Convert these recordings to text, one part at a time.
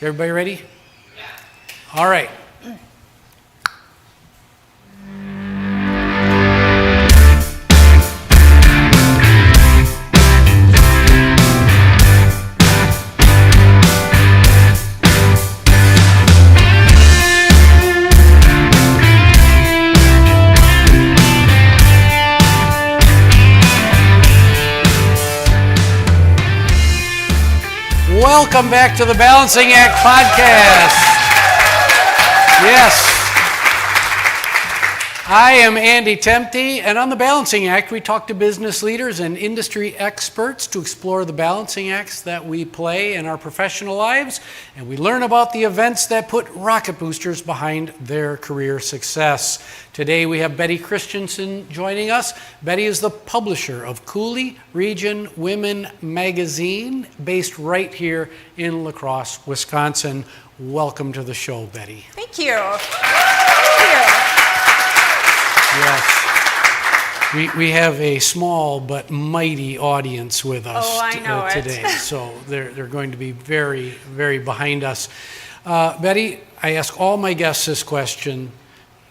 Everybody ready? Yeah. All right. Welcome back to the Balancing Act podcast. Yes. I am Andy Temte, and on the Balancing Act, we talk to business leaders and industry experts to explore the balancing acts that we play in our professional lives, and we learn about the events that put rocket boosters behind their career success. Today we have Betty Christiansen joining us. Betty is the publisher of Coulee Region Women magazine, based right here in La Crosse, Wisconsin. Welcome to the show, Betty. Thank you. Thank you. Yes. We have a small but mighty audience with us today, so they're going to be very, very behind us. Betty, I ask all my guests this question.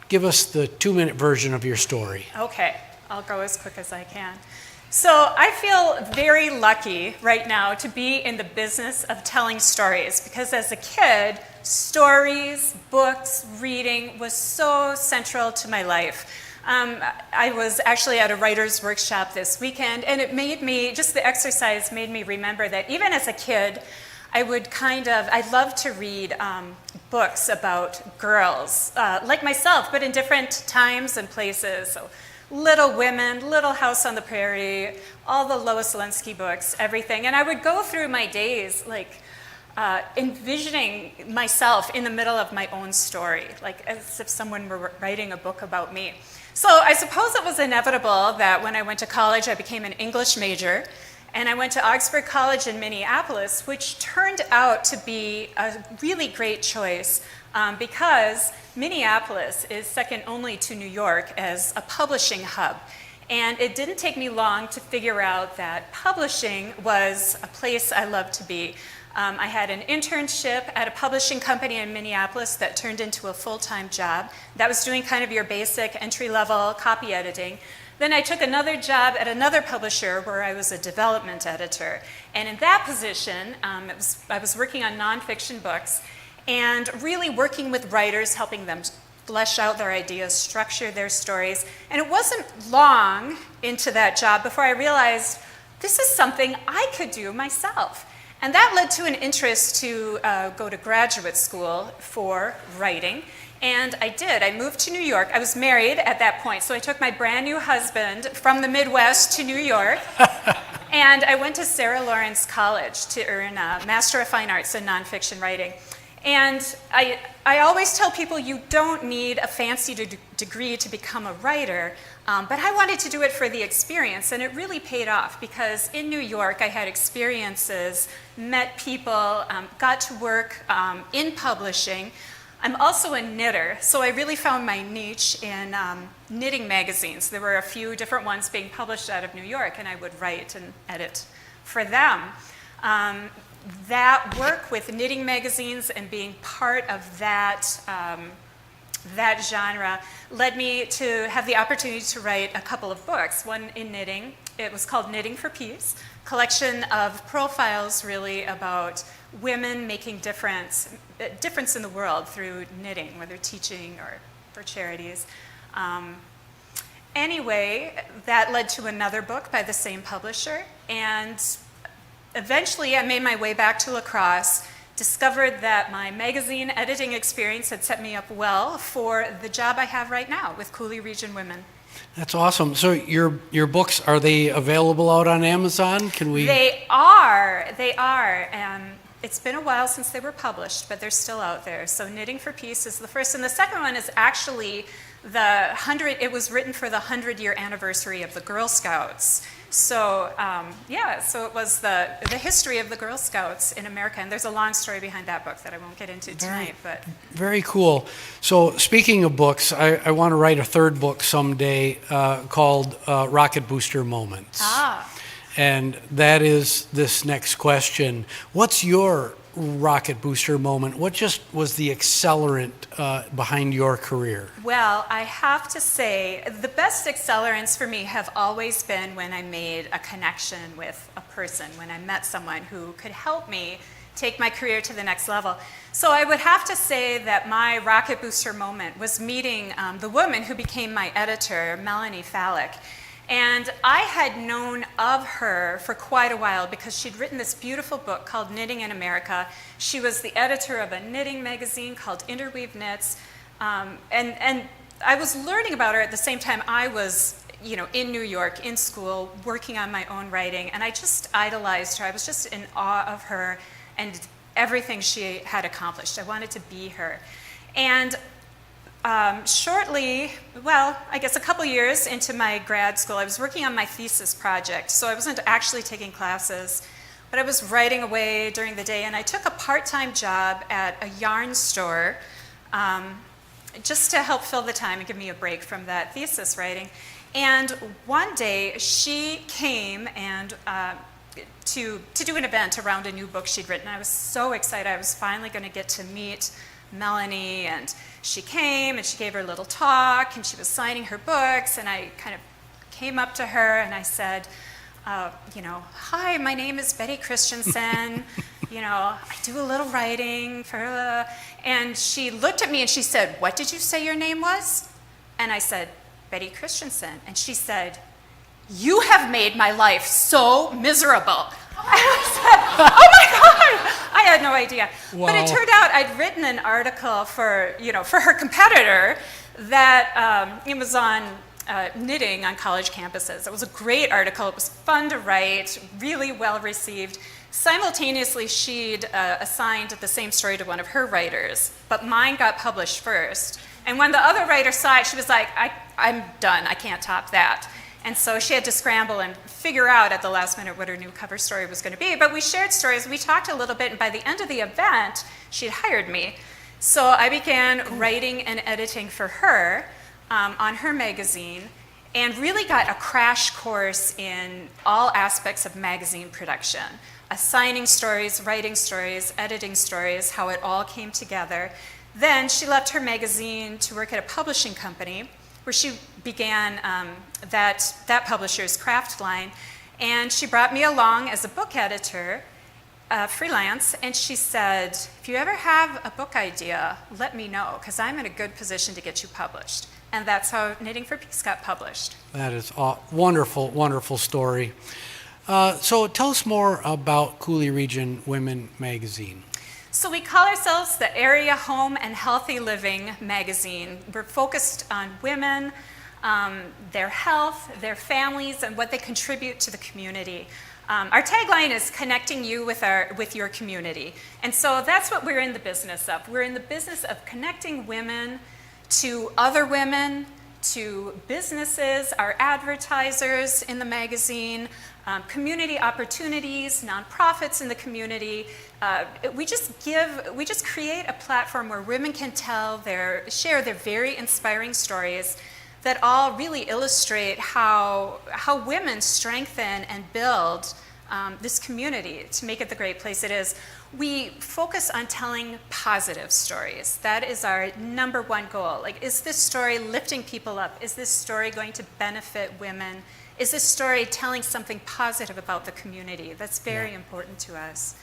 Give us the 2-minute version of your story. Okay, I'll go as quick as I can. So I feel very lucky right now to be in the business of telling stories, because as a kid, stories, books, reading was so central to my life. I was actually at a writer's workshop this weekend, and it made me, just the exercise made me remember that even as a kid, I loved to read books about girls, like myself, but in different times and places. So Little Women, Little House on the Prairie, all the Lois Zelensky books, everything. And I would go through my days envisioning myself in the middle of my own story, like as if someone were writing a book about me. So I suppose it was inevitable that when I went to college, I became an English major, and I went to Augsburg College in Minneapolis, which turned out to be a really great choice because Minneapolis is second only to New York as a publishing hub. And it didn't take me long to figure out that publishing was a place I loved to be. I had an internship at a publishing company in Minneapolis that turned into a full-time job. That was doing kind of your basic entry-level copy editing. Then I took another job at another publisher where I was a development editor. And in that position, I was working on nonfiction books and really working with writers, helping them flesh out their ideas, structure their stories. And it wasn't long into that job before I realized this is something I could do myself. And that led to an interest to go to graduate school for writing. And I did. I moved to New York. I was married at that point, so I took my brand new husband from the Midwest to New York. And I went to Sarah Lawrence College to earn a Master of Fine Arts in Nonfiction Writing. And I always tell people you don't need a fancy degree to become a writer, but I wanted to do it for the experience, and it really paid off because in New York I had experiences, met people, got to work in publishing. I'm also a knitter, so I really found my niche in knitting magazines. There were a few different ones being published out of New York, and I would write and edit for them. That work with knitting magazines and being part of that genre led me to have the opportunity to write a couple of books, one in knitting. It was called Knitting for Peace, collection of profiles really about women making difference in the world through knitting, whether teaching or for charities. Anyway, that led to another book by the same publisher, and eventually I made my way back to La Crosse, discovered that my magazine editing experience had set me up well for the job I have right now with Coulee Region Women. That's awesome. So your books, are they available out on Amazon? Can we? They are. It's been a while since they were published, but they're still out there. So Knitting for Peace is the first, and the second one is actually it was written for the 100-year anniversary of the Girl Scouts. So so it was the history of the Girl Scouts in America, and there's a long story behind that book that I won't get into tonight. But very cool. So speaking of books, I want to write a third book someday called Rocket Booster Moments. And that is this next question. What's your rocket booster moment? What just was the accelerant behind your career? Well, I have to say, the best accelerants for me have always been when I made a connection with a person, when I met someone who could help me take my career to the next level. So I would have to say that my rocket booster moment was meeting the woman who became my editor, Melanie Fallick. And I had known of her for quite a while because she'd written this beautiful book called Knitting in America. She was the editor of a knitting magazine called Interweave Knits. And I was learning about her at the same time I was, in New York, in school, working on my own writing. And I just idolized her. I was just in awe of her and everything she had accomplished. I wanted to be her. And shortly, well, I guess a couple years into my grad school, I was working on my thesis project. So I wasn't actually taking classes, but I was writing away during the day. And I took a part-time job at a yarn store just to help fill the time and give me a break from that thesis writing. And one day she came and to do an event around a new book she'd written. I was so excited. I was finally going to get to meet Melanie, and she came and she gave her little talk and she was signing her books, and I kind of came up to her and I said, hi, my name is Betty Christiansen. I do a little writing for and she looked at me and she said, what did you say your name was? And I said, Betty Christiansen. And she said, you have made my life so miserable. I said, oh my God, I had no idea. Wow. But it turned out I'd written an article for her competitor that it was on knitting on college campuses. It was a great article. It was fun to write, really well received. Simultaneously, she'd assigned the same story to one of her writers, but mine got published first. And when the other writer saw it, she was like, I'm done. I can't top that. And so she had to scramble and figure out at the last minute what her new cover story was going to be. But we shared stories, we talked a little bit, and by the end of the event, she'd hired me. So I began writing and editing for her on her magazine, and really got a crash course in all aspects of magazine production. Assigning stories, writing stories, editing stories, how it all came together. Then she left her magazine to work at a publishing company, where she began that publisher's craft line. And she brought me along as a book editor, freelance, and she said, if you ever have a book idea, let me know, because I'm in a good position to get you published. And that's how Knitting for Peace got published. That is a wonderful, wonderful story. So tell us more about Coulee Region Women Magazine. So we call ourselves the Area Home and Healthy Living magazine. We're focused on women, their health, their families, and what they contribute to the community. Our tagline is connecting you with your community. And so that's what we're in the business of. We're in the business of connecting women to other women, to businesses, our advertisers in the magazine, community opportunities, nonprofits in the community. We just create a platform where women can share their very inspiring stories that all really illustrate how women strengthen and build this community to make it the great place it is. We focus on telling positive stories. That is our number one goal. Like, is this story lifting people up? Is this story going to benefit women? Is this story telling something positive about the community? That's very important to us.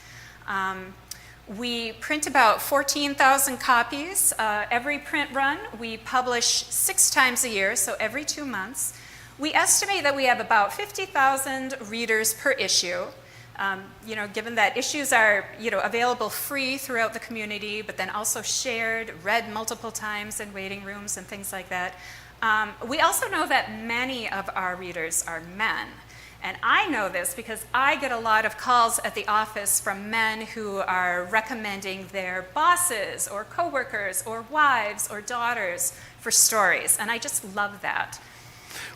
We print about 14,000 copies every print run. We publish 6 times a year, so every 2 months. We estimate that we have about 50,000 readers per issue. Given that issues are, available free throughout the community, but then also shared, read multiple times in waiting rooms and things like that. We also know that many of our readers are men. And I know this because I get a lot of calls at the office from men who are recommending their bosses or coworkers or wives or daughters for stories. And I just love that.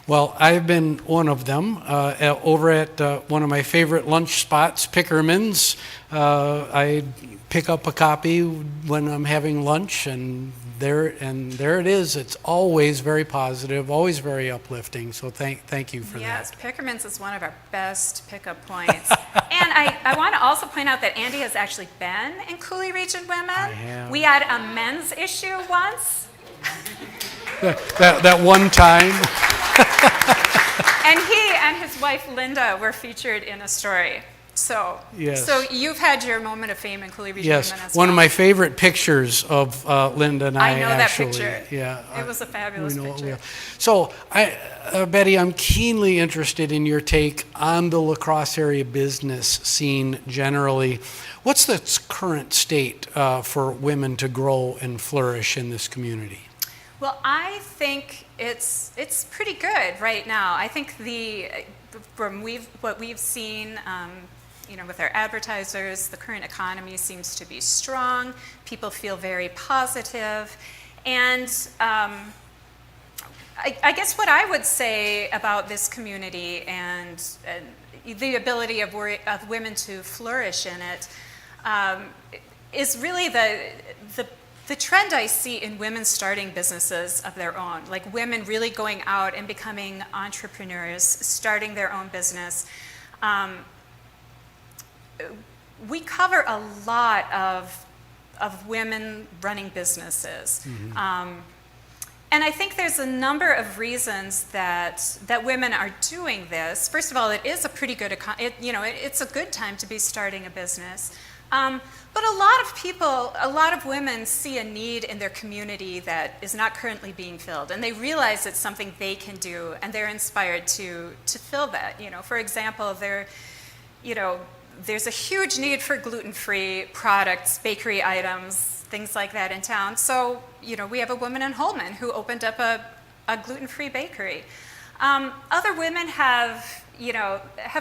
Well, I've been one of them over at one of my favorite lunch spots, Pickerman's. I pick up a copy when I'm having lunch, and there it is. It's always very positive, always very uplifting. So thank you for that. Yes, Pickerman's is one of our best pickup points. And I want to also point out that Andy has actually been in Coulee Region Women. I have. We had a men's issue once. That one time. And he and his wife Linda were featured in a story. So, Yes. so you've had your moment of fame in Coulee Region Yes, Women as one well. of my favorite pictures of Linda and I know actually. that picture. Yeah, It was a fabulous we know it picture. well. So, Betty, I'm keenly interested in your take on the La Crosse area business scene generally. What's the current state for women to grow and flourish in this community? Well, I think it's pretty good right now. I think from what we've seen, with our advertisers, the current economy seems to be strong. People feel very positive, and I guess what I would say about this community and the ability of women to flourish in it is really the trend I see in women starting businesses of their own, like women really going out and becoming entrepreneurs, starting their own business. We cover a lot of women running businesses. Mm-hmm. And I think there's a number of reasons that women are doing this. First of all, it is a pretty good, it's a good time to be starting a business. But a lot of women see a need in their community that is not currently being filled, and they realize it's something they can do, and they're inspired to fill that. For example, there's a huge need for gluten-free products, bakery items, things like that in town. So, we have a woman in Holman who opened up a gluten-free bakery. Other women have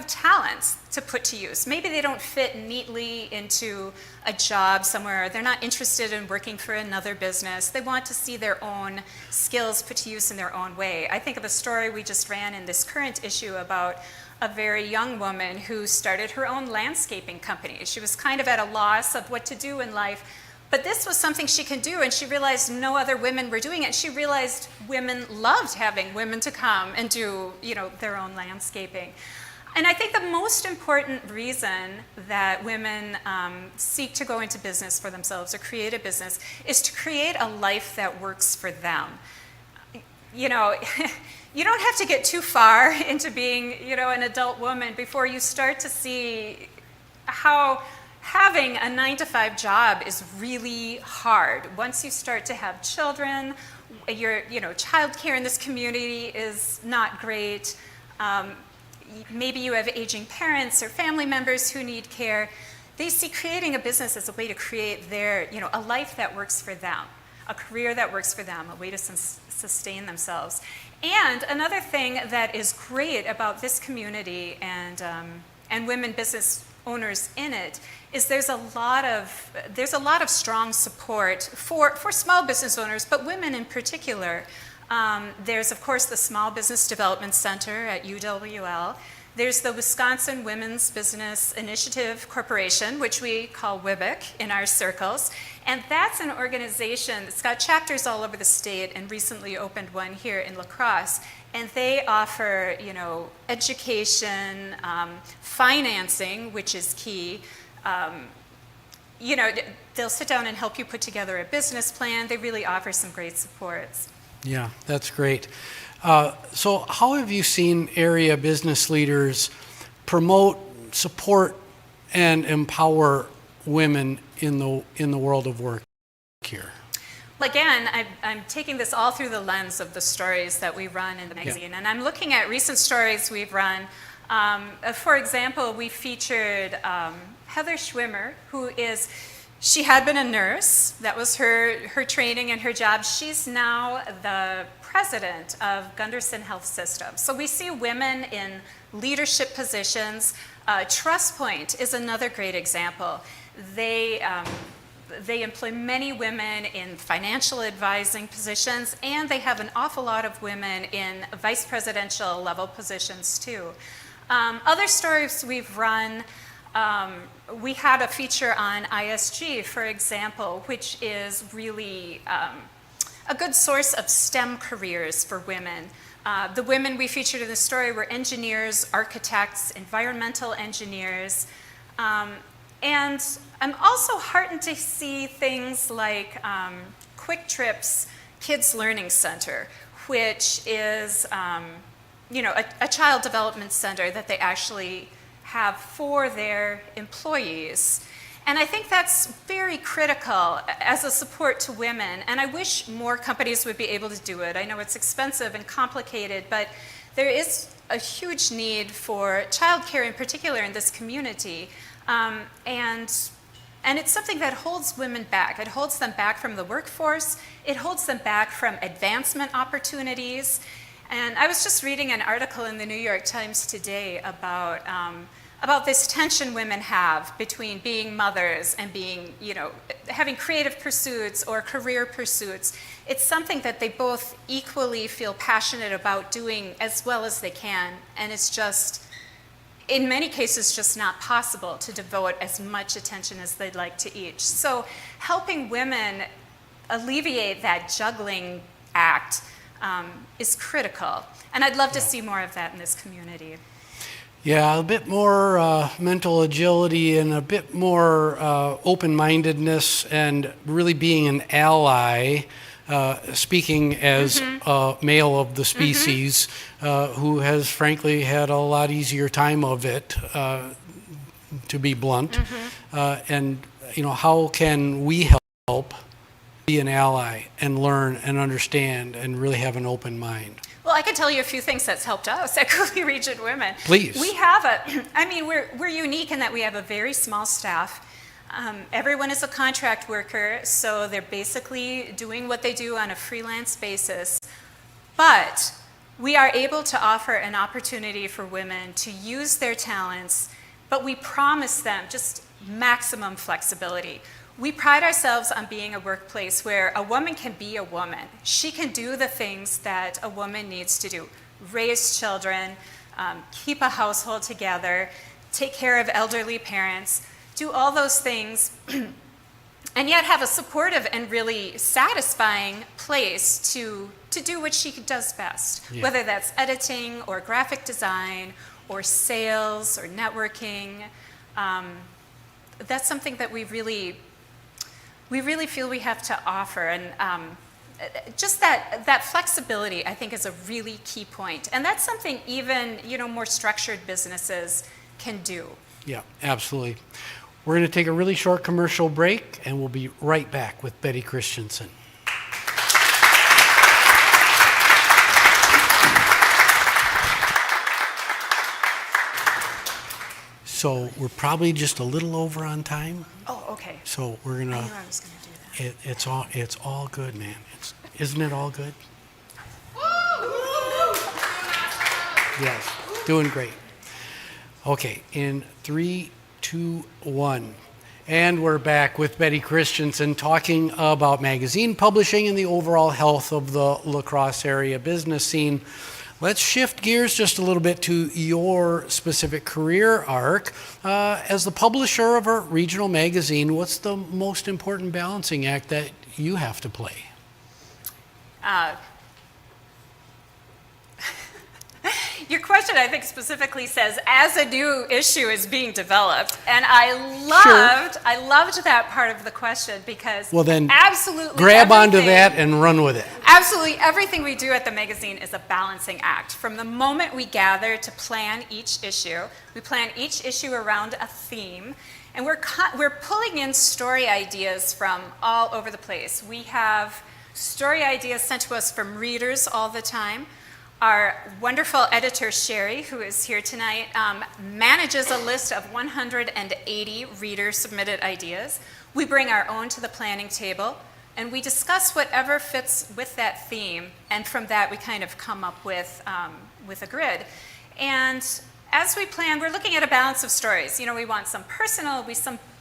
talents to put to use. Maybe they don't fit neatly into a job somewhere. They're not interested in working for another business. They want to see their own skills put to use in their own way. I think of a story we just ran in this current issue about a very young woman who started her own landscaping company. She was kind of at a loss of what to do in life, but this was something she could do, and she realized no other women were doing it. She realized women loved having women to come and do, their own landscaping. And I think the most important reason that women seek to go into business for themselves or create a business is to create a life that works for them. You don't have to get too far into being, an adult woman before you start to see how having a 9-to-5 job is really hard. Once you start to have children, childcare in this community is not great. Maybe you have aging parents or family members who need care. They see creating a business as a way to create a life that works for them, a career that works for them, a way to sustain themselves. And another thing that is great about this community and women business owners in it is there's a lot of strong support for small business owners, but women in particular. There's, of course, the Small Business Development Center at UWL. There's the Wisconsin Women's Business Initiative Corporation, which we call WIBIC in our circles. And that's an organization that's got chapters all over the state and recently opened one here in La Crosse. And they offer, education, financing, which is key. They'll sit down and help you put together a business plan. They really offer some great supports. Yeah, that's great. So how have you seen area business leaders promote, support, and empower women in the world of work here? Again, I'm taking this all through the lens of the stories that we run in the magazine, and I'm looking at recent stories we've run. For example, we featured Heather Schwimmer, she had been a nurse. That was her training and her job. She's now the president of Gunderson Health System. So we see women in leadership positions. TrustPoint is another great example. They employ many women in financial advising positions, and they have an awful lot of women in vice presidential level positions too. Other stories we've run, we had a feature on ISG, for example, which is really a good source of STEM careers for women. The women we featured in the story were engineers, architects, environmental engineers, and I'm also heartened to see things like Quick Trip's Kids Learning Center, which is a child development center that they actually have for their employees. And I think that's very critical as a support to women, and I wish more companies would be able to do it. I know it's expensive and complicated, but there is a huge need for childcare in particular in this community. And it's something that holds women back. It holds them back from the workforce. It holds them back from advancement opportunities. And I was just reading an article in the New York Times today about this tension women have between being mothers and being, having creative pursuits or career pursuits. It's something that they both equally feel passionate about doing as well as they can. And it's just, in many cases, just not possible to devote as much attention as they'd like to each. So helping women alleviate that juggling act is critical. And I'd love to see more of that in this community. Yeah, a bit more mental agility and a bit more open-mindedness and really being an ally, speaking as a male of the species who has frankly had a lot easier time of it, to be blunt. And, how can we help be an ally and learn and understand and really have an open mind? Well, I can tell you a few things that's helped us at Coulee Region Women. Please. We have we're unique in that we have a very small staff. Everyone is a contract worker, so they're basically doing what they do on a freelance basis. But we are able to offer an opportunity for women to use their talents, but we promise them just maximum flexibility. We pride ourselves on being a workplace where a woman can be a woman. She can do the things that a woman needs to do. Raise children, keep a household together, take care of elderly parents, do all those things, and yet have a supportive and really satisfying place to do what she does best, whether that's editing or graphic design or sales or networking. That's something that we really feel we have to offer, and just that flexibility, I think, is a really key point, and that's something even more structured businesses can do. Yeah, absolutely. We're going to take a really short commercial break, and we'll be right back with Betty Christiansen. So we're probably just a little over on time. Oh, okay. So we're gonna. I knew I was gonna do that. It's all good, man. Isn't it all good? Yes, doing great. Okay, in 3, 2, 1. And we're back with Betty Christiansen talking about magazine publishing and the overall health of the La Crosse area business scene. Let's shift gears just a little bit to your specific career arc. As the publisher of a regional magazine, what's the most important balancing act that you have to play? Your question, I think, specifically says, as a new issue is being developed, and I loved that part of the question because absolutely grab onto that and run with it. Absolutely everything we do at the magazine is a balancing act. From the moment we gather to plan each issue, we plan each issue around a theme, and we're pulling in story ideas from all over the place. We have story ideas sent to us from readers all the time. Our wonderful editor, Sherry, who is here tonight, manages a list of 180 reader-submitted ideas. We bring our own to the planning table, and we discuss whatever fits with that theme, and from that we kind of come up with a grid. And as we plan, we're looking at a balance of stories. We want some personal,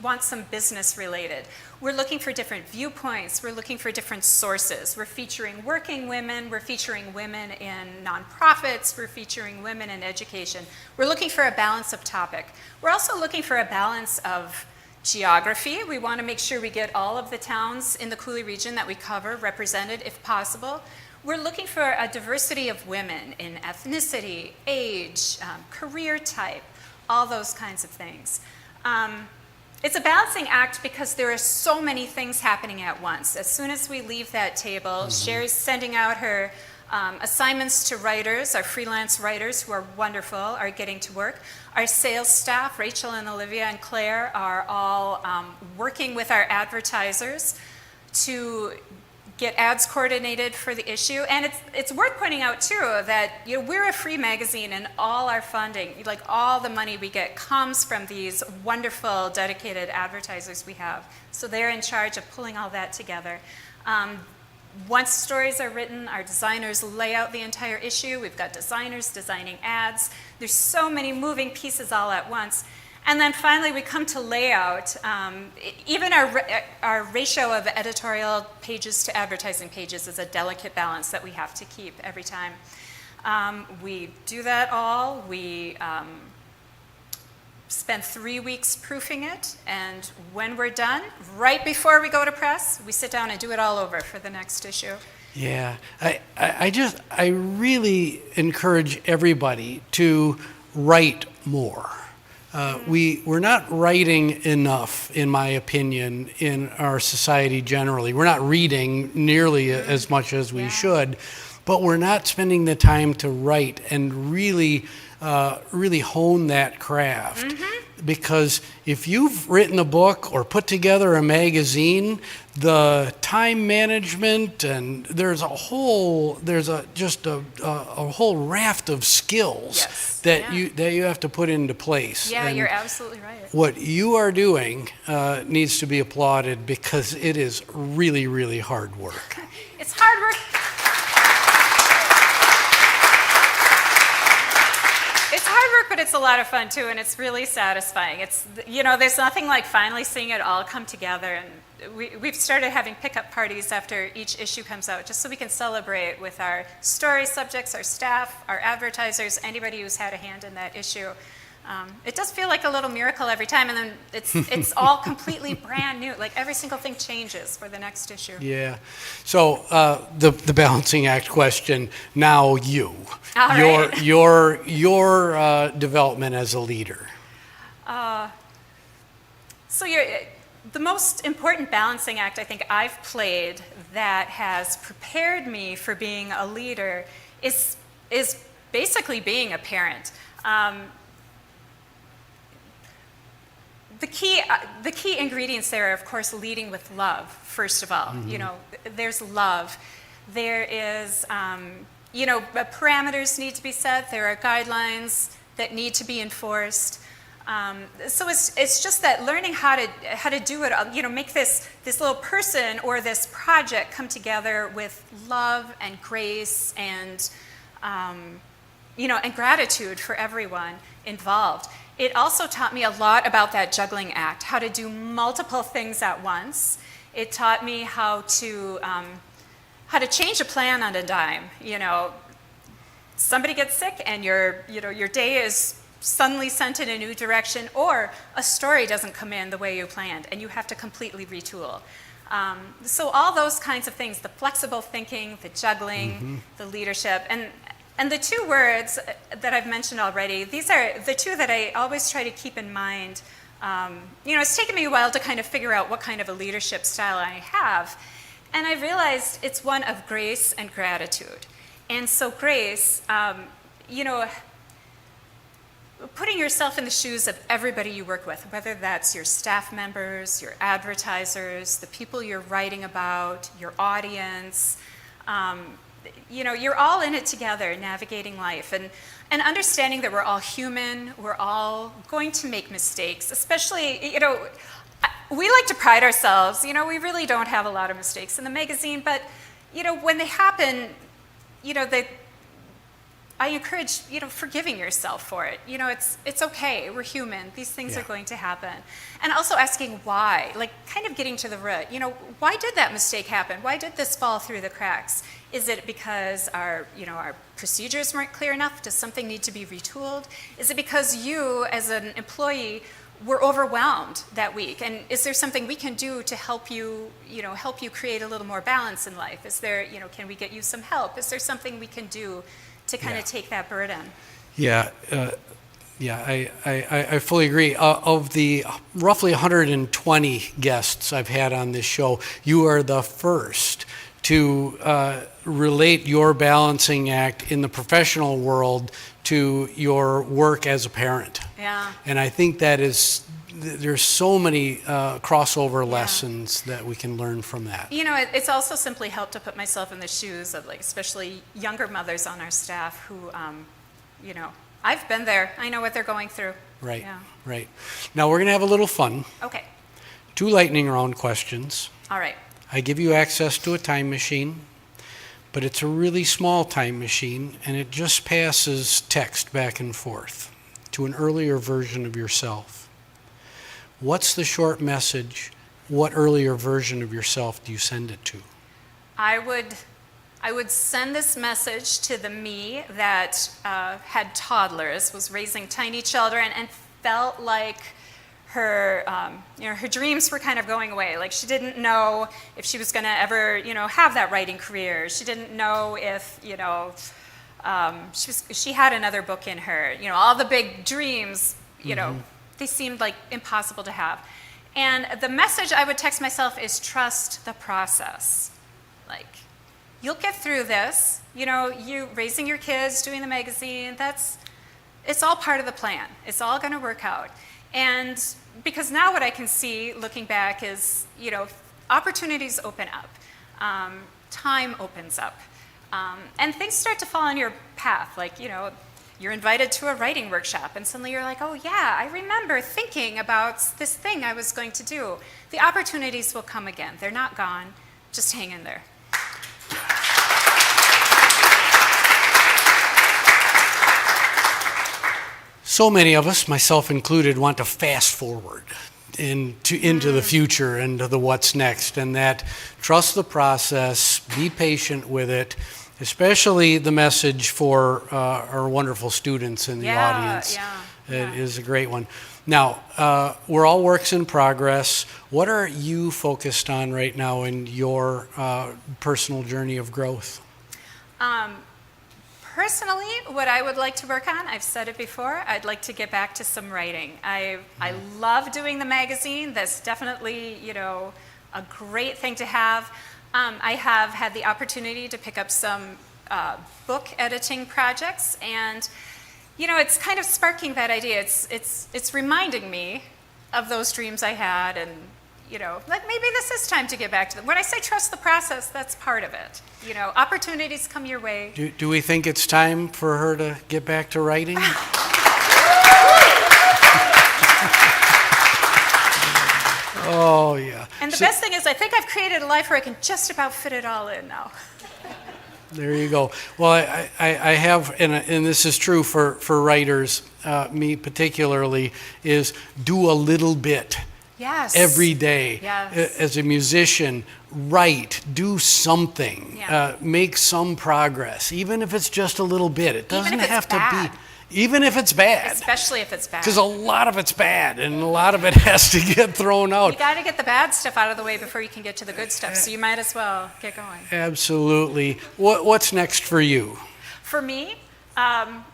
want some business related. We're looking for different viewpoints. We're looking for different sources. We're featuring working women. We're featuring women in nonprofits. We're featuring women in education. We're looking for a balance of topic. We're also looking for a balance of geography. We want to make sure we get all of the towns in the Coulee region that we cover represented if possible. We're looking for a diversity of women in ethnicity, age, career type, all those kinds of things. It's a balancing act because there are so many things happening at once. As soon as we leave that table, Sherry's sending out her assignments to writers, our freelance writers who are wonderful, are getting to work. Our sales staff, Rachel and Olivia and Claire, are all working with our advertisers to get ads coordinated for the issue. And it's worth pointing out too that we're a free magazine, and all our funding, like all the money we get, comes from these wonderful dedicated advertisers we have. So they're in charge of pulling all that together. Once stories are written, our designers lay out the entire issue. We've got designers designing ads. There's so many moving pieces all at once. And then finally, we come to layout. Even our ratio of editorial pages to advertising pages is a delicate balance that we have to keep every time. We do that all. We spend 3 weeks proofing it, and when we're done, right before we go to press, we sit down and do it all over for the next issue. Yeah, I really encourage everybody to write more. We're not writing enough, in my opinion, in our society generally. We're not reading nearly as much as we should, but we're not spending the time to write and really hone that craft. Because if you've written a book or put together a magazine, the time management, and there's a whole raft of skills that you have to put into place. Yeah, and you're absolutely right. what you are doing needs to be applauded, because it is really, really hard work. It's hard work. It's hard work, but it's a lot of fun too, and it's really satisfying. It's, there's nothing like finally seeing it all come together, and we've started having pickup parties after each issue comes out, just so we can celebrate with our story subjects, our staff, our advertisers, anybody who's had a hand in that issue. It does feel like a little miracle every time, and then it's all completely brand new. Like every single thing changes for the next issue. Yeah. So the balancing act question. Now All right. your development as a leader. So the most important balancing act I think I've played that has prepared me for being a leader is basically being a parent. The key ingredients there are, of course, leading with love, first of all. There's love. There is, parameters need to be set. There are guidelines that need to be enforced. So it's just that learning how to do it, make this little person or this project come together with love and grace and, and gratitude for everyone involved. It also taught me a lot about that juggling act, how to do multiple things at once. It taught me how to change a plan on a dime. Somebody gets sick and your day is suddenly sent in a new direction, or a story doesn't come in the way you planned and you have to completely retool. So all those kinds of things, the flexible thinking, the juggling, the leadership, and the two words that I've mentioned already, these are the two that I always try to keep in mind. It's taken me a while to kind of figure out what kind of a leadership style I have. And I realized it's one of grace and gratitude. And so grace, putting yourself in the shoes of everybody you work with, whether that's your staff members, your advertisers, the people you're writing about, your audience, you're all in it together, navigating life, and understanding that we're all human, we're all going to make mistakes, especially, we like to pride ourselves, we really don't have a lot of mistakes in the magazine, but, when they happen, I encourage, forgiving yourself for it. It's okay. We're human. These things Yeah. are going to happen. And also asking why, like kind of getting to the root. Why did that mistake happen? Why did this fall through the cracks? Is it because our procedures weren't clear enough? Does something need to be retooled? Is it because you, as an employee, were overwhelmed that week? And is there something we can do to help you create a little more balance in life? Is there, can we get you some help? Is there something we can do to kind of take that burden? Yeah, I fully agree. Of the roughly 120 guests I've had on this show, you are the first to relate your balancing act in the professional world to your work as a parent. Yeah. And I think there's so many crossover lessons that we can learn from that. It's also simply helped to put myself in the shoes of, like, especially younger mothers on our staff who, I've been there. I know what they're going through. Right, Yeah. right. Now we're going to have a little fun. Okay. 2 lightning round questions. All right. I give you access to a time machine, but it's a really small time machine, and it just passes text back and forth to an earlier version of yourself. What's the short message? What earlier version of yourself do you send it to? I would send this message to the me that had toddlers, was raising tiny children, and felt like her dreams were kind of going away. Like, she didn't know if she was going to ever, have that writing career. She didn't know if, she had another book in her. All the big dreams, they seemed like impossible to have. And the message I would text myself is trust the process. Like, you'll get through this. You raising your kids, doing the magazine, it's all part of the plan. It's all going to work out. And because now what I can see looking back is, opportunities open up, time opens up, and things start to fall in your path. Like, you're invited to a writing workshop, and suddenly you're like, oh yeah, I remember thinking about this thing I was going to do. The opportunities will come again. They're not gone. Just hang in there. So many of us, myself included, want to fast forward into the future and to the what's next, and that trust the process, be patient with it, especially the message for our wonderful students in the audience. It is a great one. Now, we're all works in progress. What are you focused on right now in your personal journey of growth? Personally, what I would like to work on, I've said it before, I'd like to get back to some writing. I love doing the magazine. That's definitely, a great thing to have. I have had the opportunity to pick up some book editing projects, and it's kind of sparking that idea. It's reminding me of those dreams I had, and like, maybe this is time to get back to them. When I say trust the process, that's part of it. Opportunities come your way. Do we think it's time for her to get back to writing? Oh, yeah. And the best thing is, I think I've created a life where I can just about fit it all in now. There you go. Well, I have, and this is true for writers, me particularly, is do a little bit. Yes. Every day. Yes. As a musician, write, do something, Yeah. make some progress, even if it's just a little bit. It doesn't have to bad. be, even if it's bad. Especially if it's bad. Because a lot of it's bad, and a lot of it has to get thrown out. You got to get the bad stuff out of the way before you can get to the good stuff, so you might as well get going. Absolutely. What's next for you? For me, well,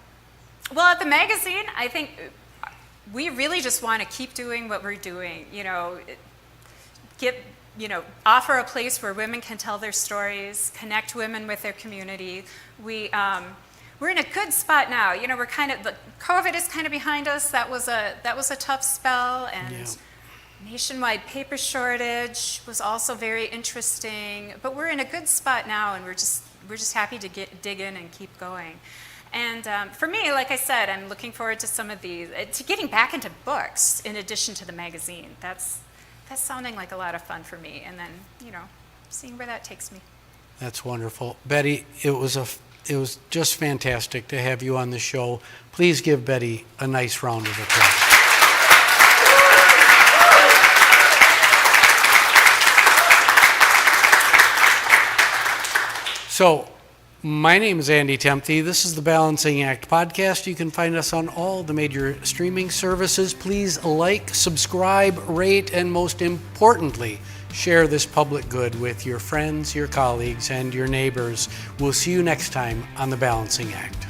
at the magazine, I think we really just want to keep doing what we're doing. Offer a place where women can tell their stories, connect women with their community. We're in a good spot now. We're kind of, COVID is kind of behind us. That was a tough spell, and nationwide paper shortage was also very interesting. But we're in a good spot now, and we're just happy to dig in and keep going. And for me, like I said, I'm looking forward to some of these, to getting back into books in addition to the magazine. That's sounding like a lot of fun for me. And then, seeing where that takes me. That's wonderful. Betty, it was It was just fantastic to have you on the show. Please give Betty a nice round of applause. So, my name is Andy Tempe. This is the Balancing Act podcast. You can find us on all the major streaming services. Please like, subscribe, rate, and most importantly, share this public good with your friends, your colleagues, and your neighbors. We'll see you next time on the Balancing Act.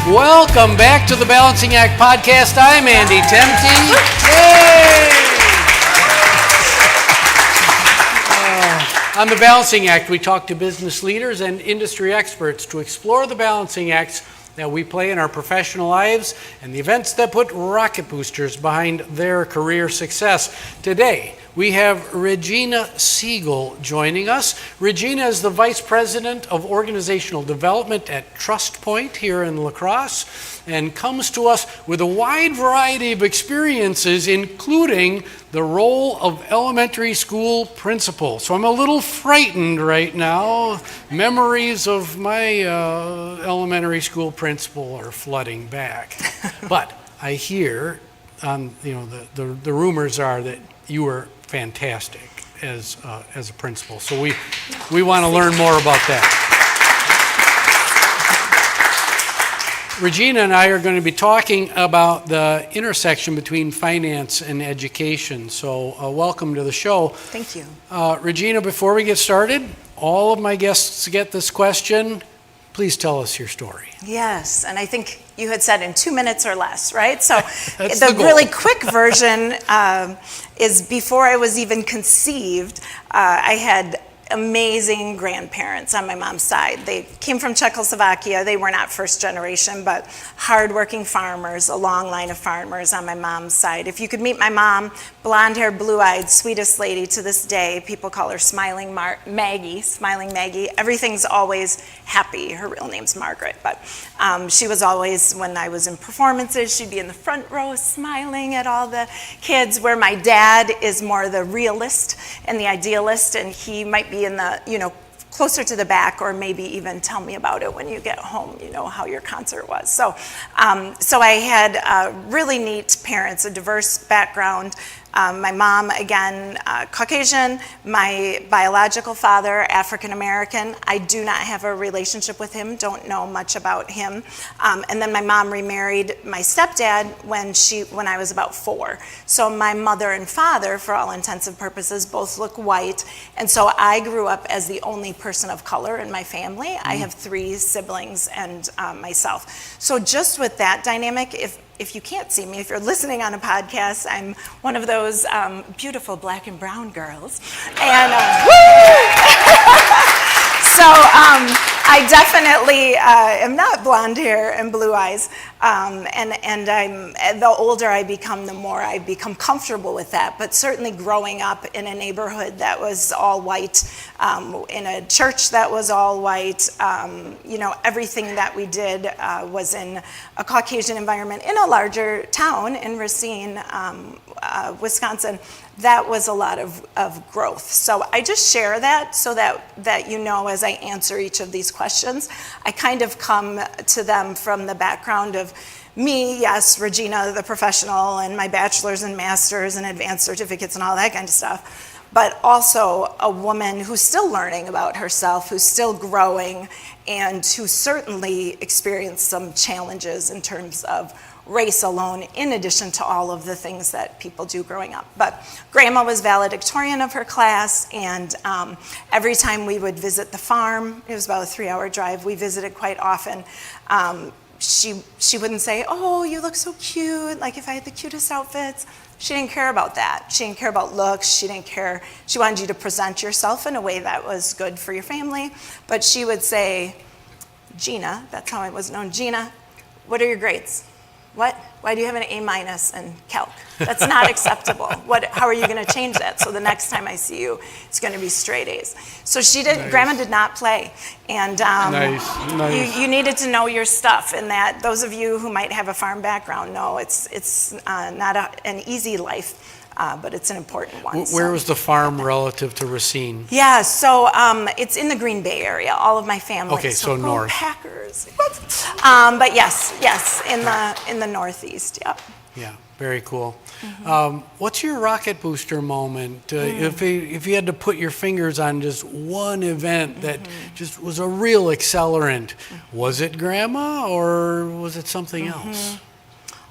Welcome back to the Balancing Act podcast. I'm Andy Tempe. Yay! On the Balancing Act, we talk to business leaders and industry experts to explore the balancing acts that we play in our professional lives and the events that put rocket boosters behind their career success. Today, we have Regina Siegel joining us. Regina is the Vice President of Organizational Development at Trust Point here in La Crosse and comes to us with a wide variety of experiences, including the role of elementary school principal. So I'm a little frightened right now. Memories of my elementary school principal are flooding back. But I hear, the rumors are that you were fantastic as a principal. So we want to learn more about that. Regina and I are going to be talking about the intersection between finance and education. So welcome to the show. Thank you. Regina, before we get started, all of my guests get this question. Please tell us your story. Yes, and I think you had said in 2 minutes or less, right? So That's the the goal. really quick version is before I was even conceived, I had amazing grandparents on my mom's side. They came from Czechoslovakia. They were not first generation, but hardworking farmers, a long line of farmers on my mom's side. If you could meet my mom, blonde hair, blue-eyed, sweetest lady to this day. People call her Smiling Maggie, Smiling Maggie. Everything's always happy. Her real name's Margaret, but she was always, when I was in performances, she'd be in the front row smiling at all the kids, where my dad is more the realist and the idealist, and he might be in the, closer to the back, or maybe even tell me about it when you get home, how your concert was. So I had really neat parents, a diverse background. My mom, again, Caucasian. My biological father, African American. I do not have a relationship with him, don't know much about him. And then my mom remarried my stepdad when I was about 4. So my mother and father, for all intents and purposes, both look white. And so I grew up as the only person of color in my family. I have 3 siblings and myself. So just with that dynamic, if you can't see me, if you're listening on a podcast, I'm one of those beautiful black and brown girls. And so I definitely am not blonde hair and blue eyes. And the older I become, the more I become comfortable with that. But certainly growing up in a neighborhood that was all white, in a church that was all white, everything that we did was in a Caucasian environment in a larger town in Racine, Wisconsin. That was a lot of growth. So I just share that so that as I answer each of these questions, I kind of come to them from the background of me, yes, Regina, the professional, and my bachelor's and master's and advanced certificates and all that kind of stuff, but also a woman who's still learning about herself, who's still growing, and who certainly experienced some challenges in terms of race alone, in addition to all of the things that people do growing up. But Grandma was valedictorian of her class, and every time we would visit the farm, it was about a 3-hour drive, we visited quite often, she wouldn't say, "Oh, you look so cute," like if I had the cutest outfits. She didn't care about that. She didn't care about looks. She didn't care. She wanted you to present yourself in a way that was good for your family. But she would say, "Gina," that's how I was known, "Gina, what are your grades?" "What? Why do you have an A- in calc? That's not acceptable. How are you going to change that? So the next time I see you, it's going to be straight A's." So Nice. Grandma did not play. And Nice. you needed to know your stuff. And that those of you who might have a farm background know it's not an easy life. But it's an important one. Where was the farm relative to Racine? Yeah, so it's in the Green Bay area, all of my family. Okay, so go north. Packers. But yes, in the Northeast, yep. Yeah, very cool. What's your rocket booster moment? If you had to put your fingers on just one event that just was a real accelerant, was it Grandma or was it something else?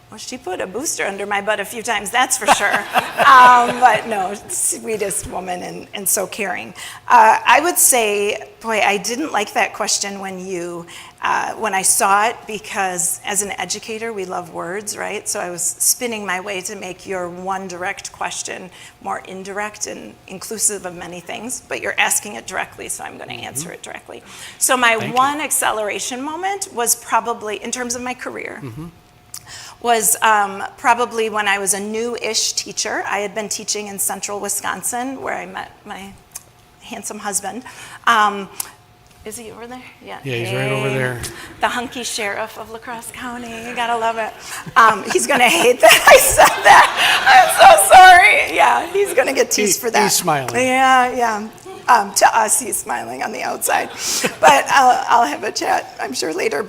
Well, she put a booster under my butt a few times, that's for sure. But no, sweetest woman and so caring. I would say, boy, I didn't like that question when I saw it, because as an educator, we love words, right? So I was spinning my way to make your one direct question more indirect and inclusive of many things, but you're asking it directly, so I'm going to answer it directly. So my one acceleration moment was probably, in terms of my career, was probably when I was a new-ish teacher. I had been teaching in central Wisconsin, where I met my handsome husband. Is he over there? Yeah, he's right over there. The hunky sheriff of La Crosse County. You gotta love it. He's gonna hate that I said that. I'm so sorry. Yeah, he's gonna get teased for that. He's smiling. Yeah. To us, he's smiling on the outside. But I'll have a chat, I'm sure, later.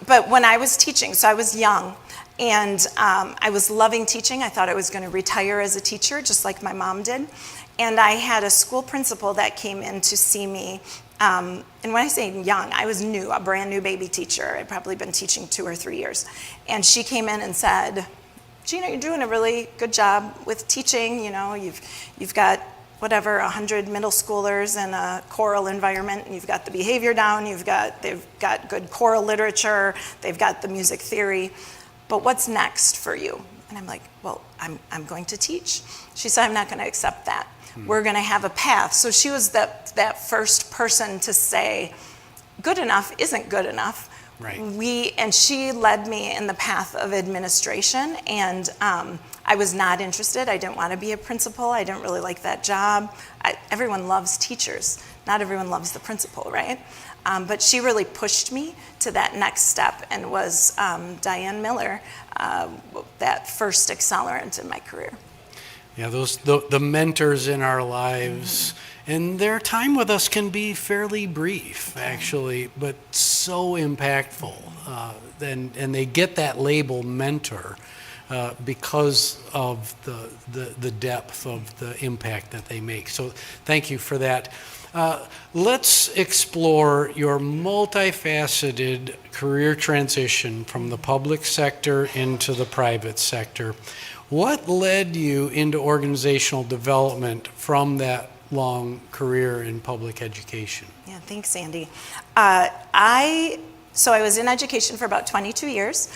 But when I was teaching, so I was young, and I was loving teaching. I thought I was going to retire as a teacher, just like my mom did. And I had a school principal that came in to see me. And when I say young, I was new, a brand new baby teacher. I'd probably been teaching 2 or 3 years. And she came in and said, "Gina, you're doing a really good job with teaching. You've got 100 middle schoolers in a choral environment, and you've got the behavior down, they've got good choral literature, they've got the music theory. but what's next for you? And I'm like, well, I'm going to teach. She said, I'm not going to accept that. We're going to have a path. So she was that first person to say, good enough isn't good enough. Right. And she led me in the path of administration, and I was not interested. I didn't want to be a principal. I didn't really like that job. Everyone loves teachers. Not everyone loves the principal, right? But she really pushed me to that next step, and was Diane Miller, that first accelerant in my career. Yeah, the mentors in our lives, and their time with us can be fairly brief, actually, but so impactful. And they get that label mentor because of the depth of the impact that they make. So thank you for that. Let's explore your multifaceted career transition from the public sector into the private sector. What led you into organizational development from that long career in public education? Yeah, thanks, Andy. So I was in education for about 22 years,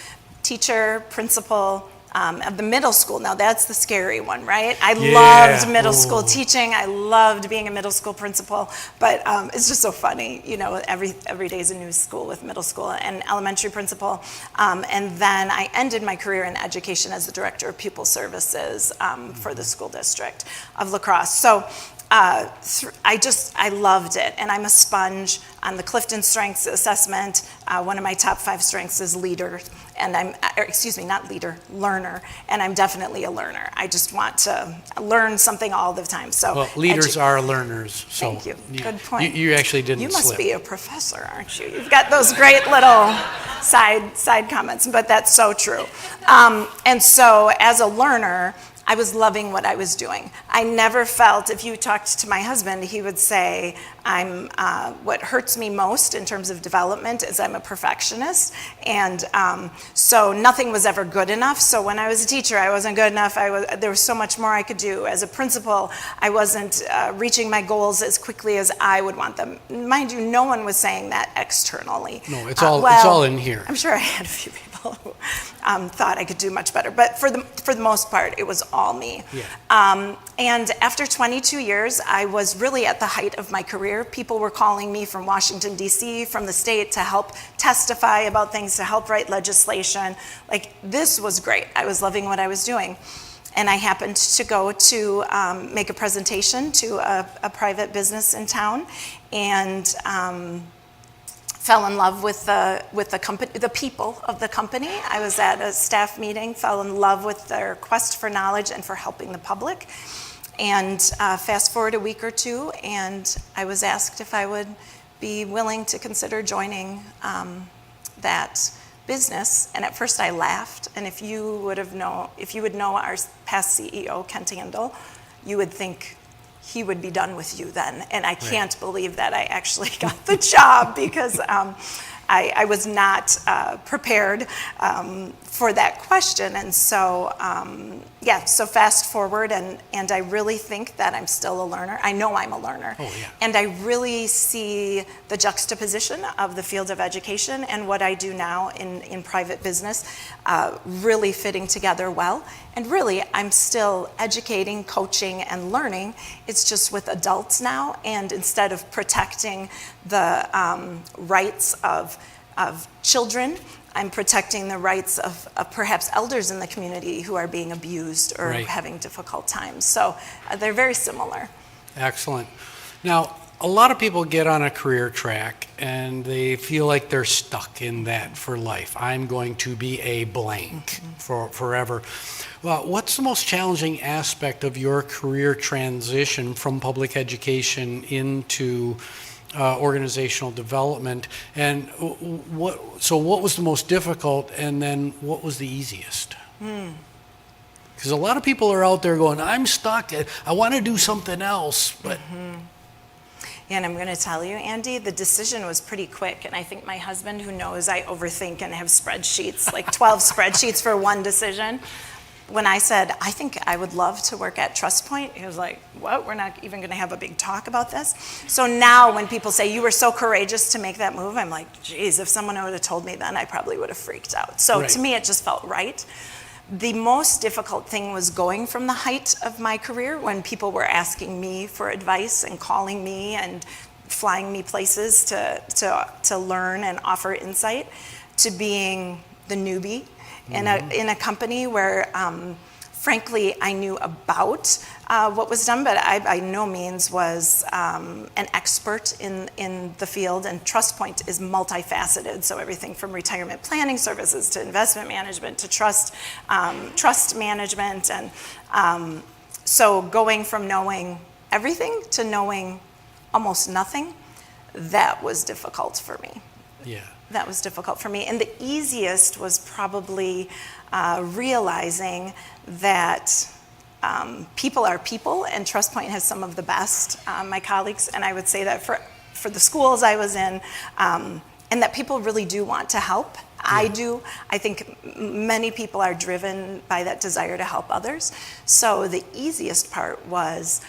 teacher, principal, of the middle school. Now that's the scary one, right? I loved middle school teaching. I loved being a middle school principal, but it's just so funny, every day is a new school with middle school and elementary principal. And then I ended my career in education as the director of pupil services for the school district of La Crosse. So I loved it, and I'm a sponge on the Clifton Strengths Assessment. One of my top 5 strengths is leader, and learner, and I'm definitely a learner. I just want to learn something all the time. So, well, leaders are learners. So thank you. Good point. You actually didn't You must slip. be a professor, aren't you? You've got those great little side comments, but that's so true. And so, as a learner, I was loving what I was doing. I never felt, if you talked to my husband, he would say, what hurts me most in terms of development is I'm a perfectionist. And so nothing was ever good enough. So when I was a teacher, I wasn't good enough. There was so much more I could do. As a principal, I wasn't reaching my goals as quickly as I would want them. Mind you, no one was saying that externally. No, it's all in here. I'm sure I had a few people who thought I could do much better, but for the most part, it was all me. Yeah. And after 22 years, I was really at the height of my career. People were calling me from Washington, D.C., from the state to help testify about things, to help write legislation. Like, this was great. I was loving what I was doing. And I happened to go to make a presentation to a private business in town, and fell in love with the company, the people of the company. I was at a staff meeting, fell in love with their quest for knowledge and for helping the public. And fast forward a week or two, and I was asked if I would be willing to consider joining that business. And at first I laughed. And if you would know our past CEO, Kent Handel, you would think he would be done with you then. And I can't believe that I actually got the job, because I was not prepared for that question. And so, so fast forward, and I really think that I'm still a learner. I know I'm a learner. Oh, yeah. And I really see the juxtaposition of the field of education and what I do now in private business really fitting together well. And really, I'm still educating, coaching, and learning. It's just with adults now, and instead of protecting the rights of children, I'm protecting the rights of perhaps elders in the community who are being abused or having difficult times. So they're very similar. Excellent. Now, a lot of people get on a career track and they feel like they're stuck in that for life. I'm going to be a blank for forever. Well, what's the most challenging aspect of your career transition from public education into organizational development? And what was the most difficult, and then what was the easiest? Because a lot of people are out there going, I'm stuck, I want to do something else, but... And I'm going to tell you, Andy, the decision was pretty quick. And I think my husband, who knows I overthink and have spreadsheets, like 12 spreadsheets for one decision, when I said, I think I would love to work at TrustPoint, he was like, what? We're not even going to have a big talk about this? So now when people say, you were so courageous to make that move, I'm like, geez, if someone would have told me then, I probably would have freaked out. So Right. to me, it just felt right. The most difficult thing was going from the height of my career when people were asking me for advice and calling me and flying me places to learn and offer insight, to being the newbie in a company where, frankly, I knew about what was done, but I by no means was an expert in the field. And TrustPoint is multifaceted, so everything from retirement planning services to investment management to trust management, and so going from knowing everything to knowing almost nothing, that was difficult for me. Yeah. That was difficult for me. And the easiest was probably realizing that people are people, and TrustPoint has some of the best, my colleagues, and I would say that for the schools I was in, and that people really do want to help. Yeah. I do. I think many people are driven by that desire to help others. So the easiest part was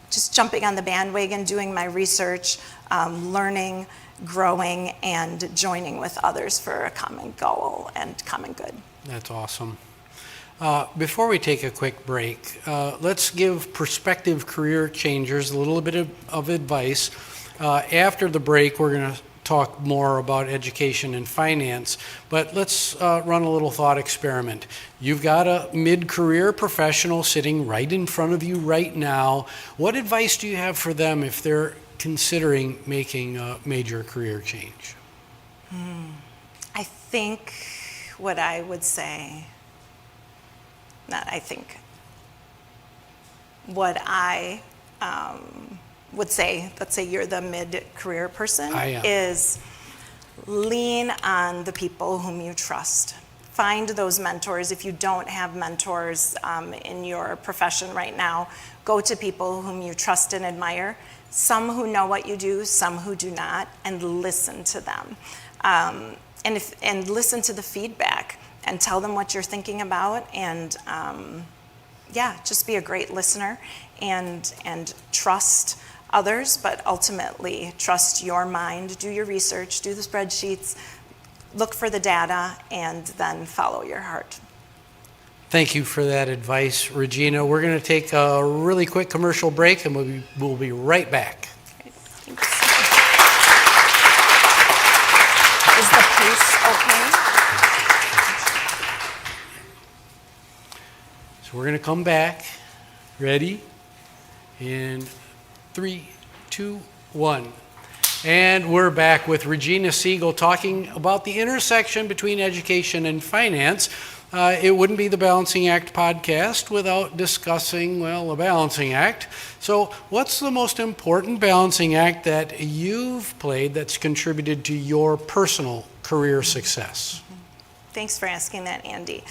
just jumping on the bandwagon, doing my research, learning, growing, and joining with others for a common goal and common good. That's awesome. Before we take a quick break, let's give prospective career changers a little bit of advice. After the break, we're going to talk more about education and finance, but let's run a little thought experiment. You've got a mid-career professional sitting right in front of you right now. What advice do you have for them if they're considering making a major career change? I think what I would say, what I would say, let's say you're the mid-career person, is lean on the people whom you trust. Find those mentors. If you don't have mentors in your profession right now, go to people whom you trust and admire, some who know what you do, some who do not, and listen to them. And listen to the feedback and tell them what you're thinking about, and just be a great listener and trust others, but ultimately trust your mind. Do your research, do the spreadsheets, look for the data, and then follow your heart. Thank you for that advice, Regina. We're going to take a really quick commercial break, and we'll be right back. Great. Thanks. Is the pace okay? So we're going to come back. Ready? In 3, 2, 1. And we're back with Regina Siegel talking about the intersection between education and finance. It wouldn't be the Balancing Act podcast without discussing, a balancing act. So what's the most important balancing act that you've played that's contributed to your personal career success? Thanks for asking that, Andy.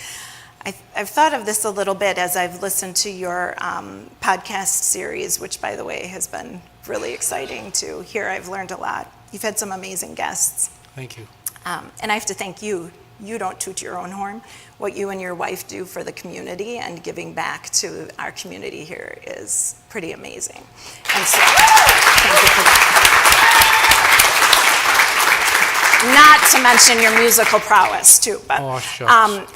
I've thought of this a little bit as I've listened to your podcast series, which, by the way, has been really exciting to hear. I've learned a lot. You've had some amazing guests. Thank you. And I have to thank you. You don't toot your own horn. What you and your wife do for the community and giving back to our community here is pretty amazing. And so, thank you for that. Not to mention your musical prowess, too. But,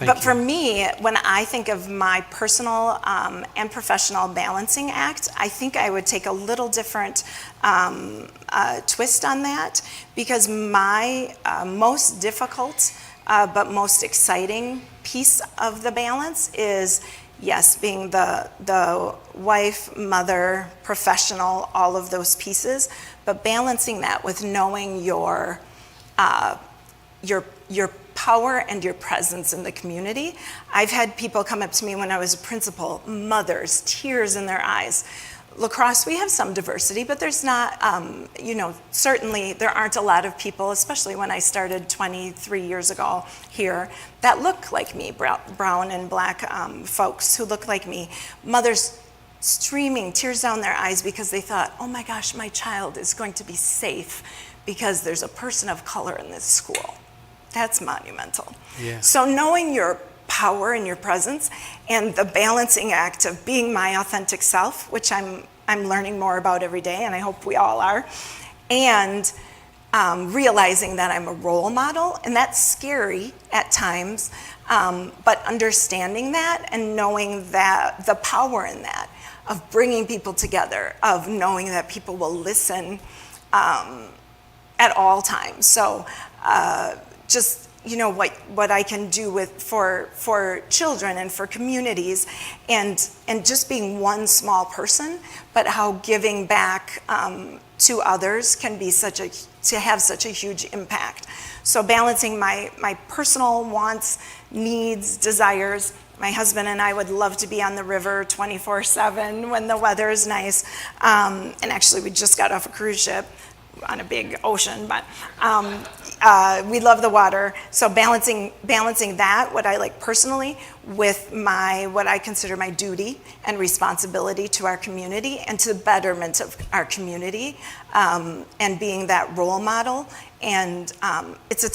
but for me, when I think of my personal and professional balancing act, I think I would take a little different twist on that, because my most difficult but most exciting piece of the balance is, yes, being the wife, mother, professional, all of those pieces, but balancing that with knowing your power and your presence in the community. I've had people come up to me when I was a principal, mothers, tears in their eyes. La Crosse, we have some diversity, but there's not, certainly there aren't a lot of people, especially when I started 23 years ago here, that look like me, brown and black folks who look like me. Mothers streaming, tears down their eyes because they thought, oh my gosh, my child is going to be safe because there's a person of color in this school. That's monumental. Yeah. So knowing your power in your presence, and the balancing act of being my authentic self, which I'm learning more about every day, and I hope we all are, and realizing that I'm a role model, and that's scary at times, but understanding that and knowing that the power in that, of bringing people together, of knowing that people will listen at all times. So just, what I can do for children and for communities, and just being one small person, but how giving back to others can be to have such a huge impact. So balancing my personal wants, needs, desires. My husband and I would love to be on the river 24/7 when the weather is nice. And actually, we just got off a cruise ship on a big ocean, but we love the water. So balancing that, what I like personally, with what I consider my duty and responsibility to our community and to the betterment of our community, and being that role model. And it's a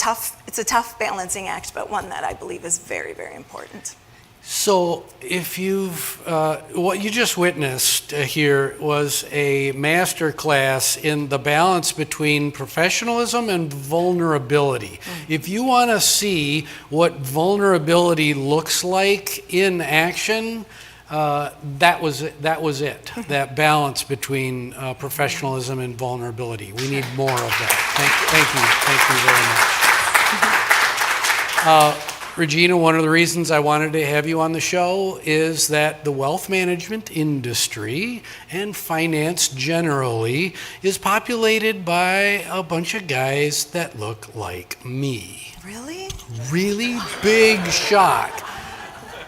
tough balancing act, but one that I believe is very, very important. So if what you just witnessed here was a master class in the balance between professionalism and vulnerability. If you want to see what vulnerability looks like in action, that was it. That balance between professionalism and vulnerability. We need more of that. Thank you very much. Regina, one of the reasons I wanted to have you on the show is that the wealth management industry and finance generally is populated by a bunch of guys that look like me. Really? Really big shock.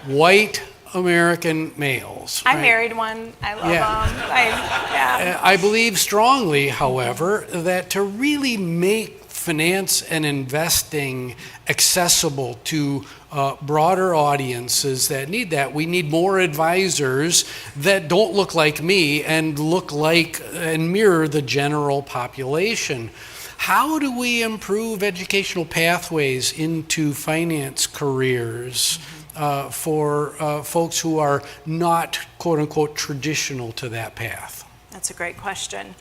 White American males. I married one. I love them. I believe strongly, however, that to really make finance and investing accessible to broader audiences that need that, we need more advisors that don't look like me and look like and mirror the general population. How do we improve educational pathways into finance careers for folks who are not, quote unquote, traditional to that path? That's a great question.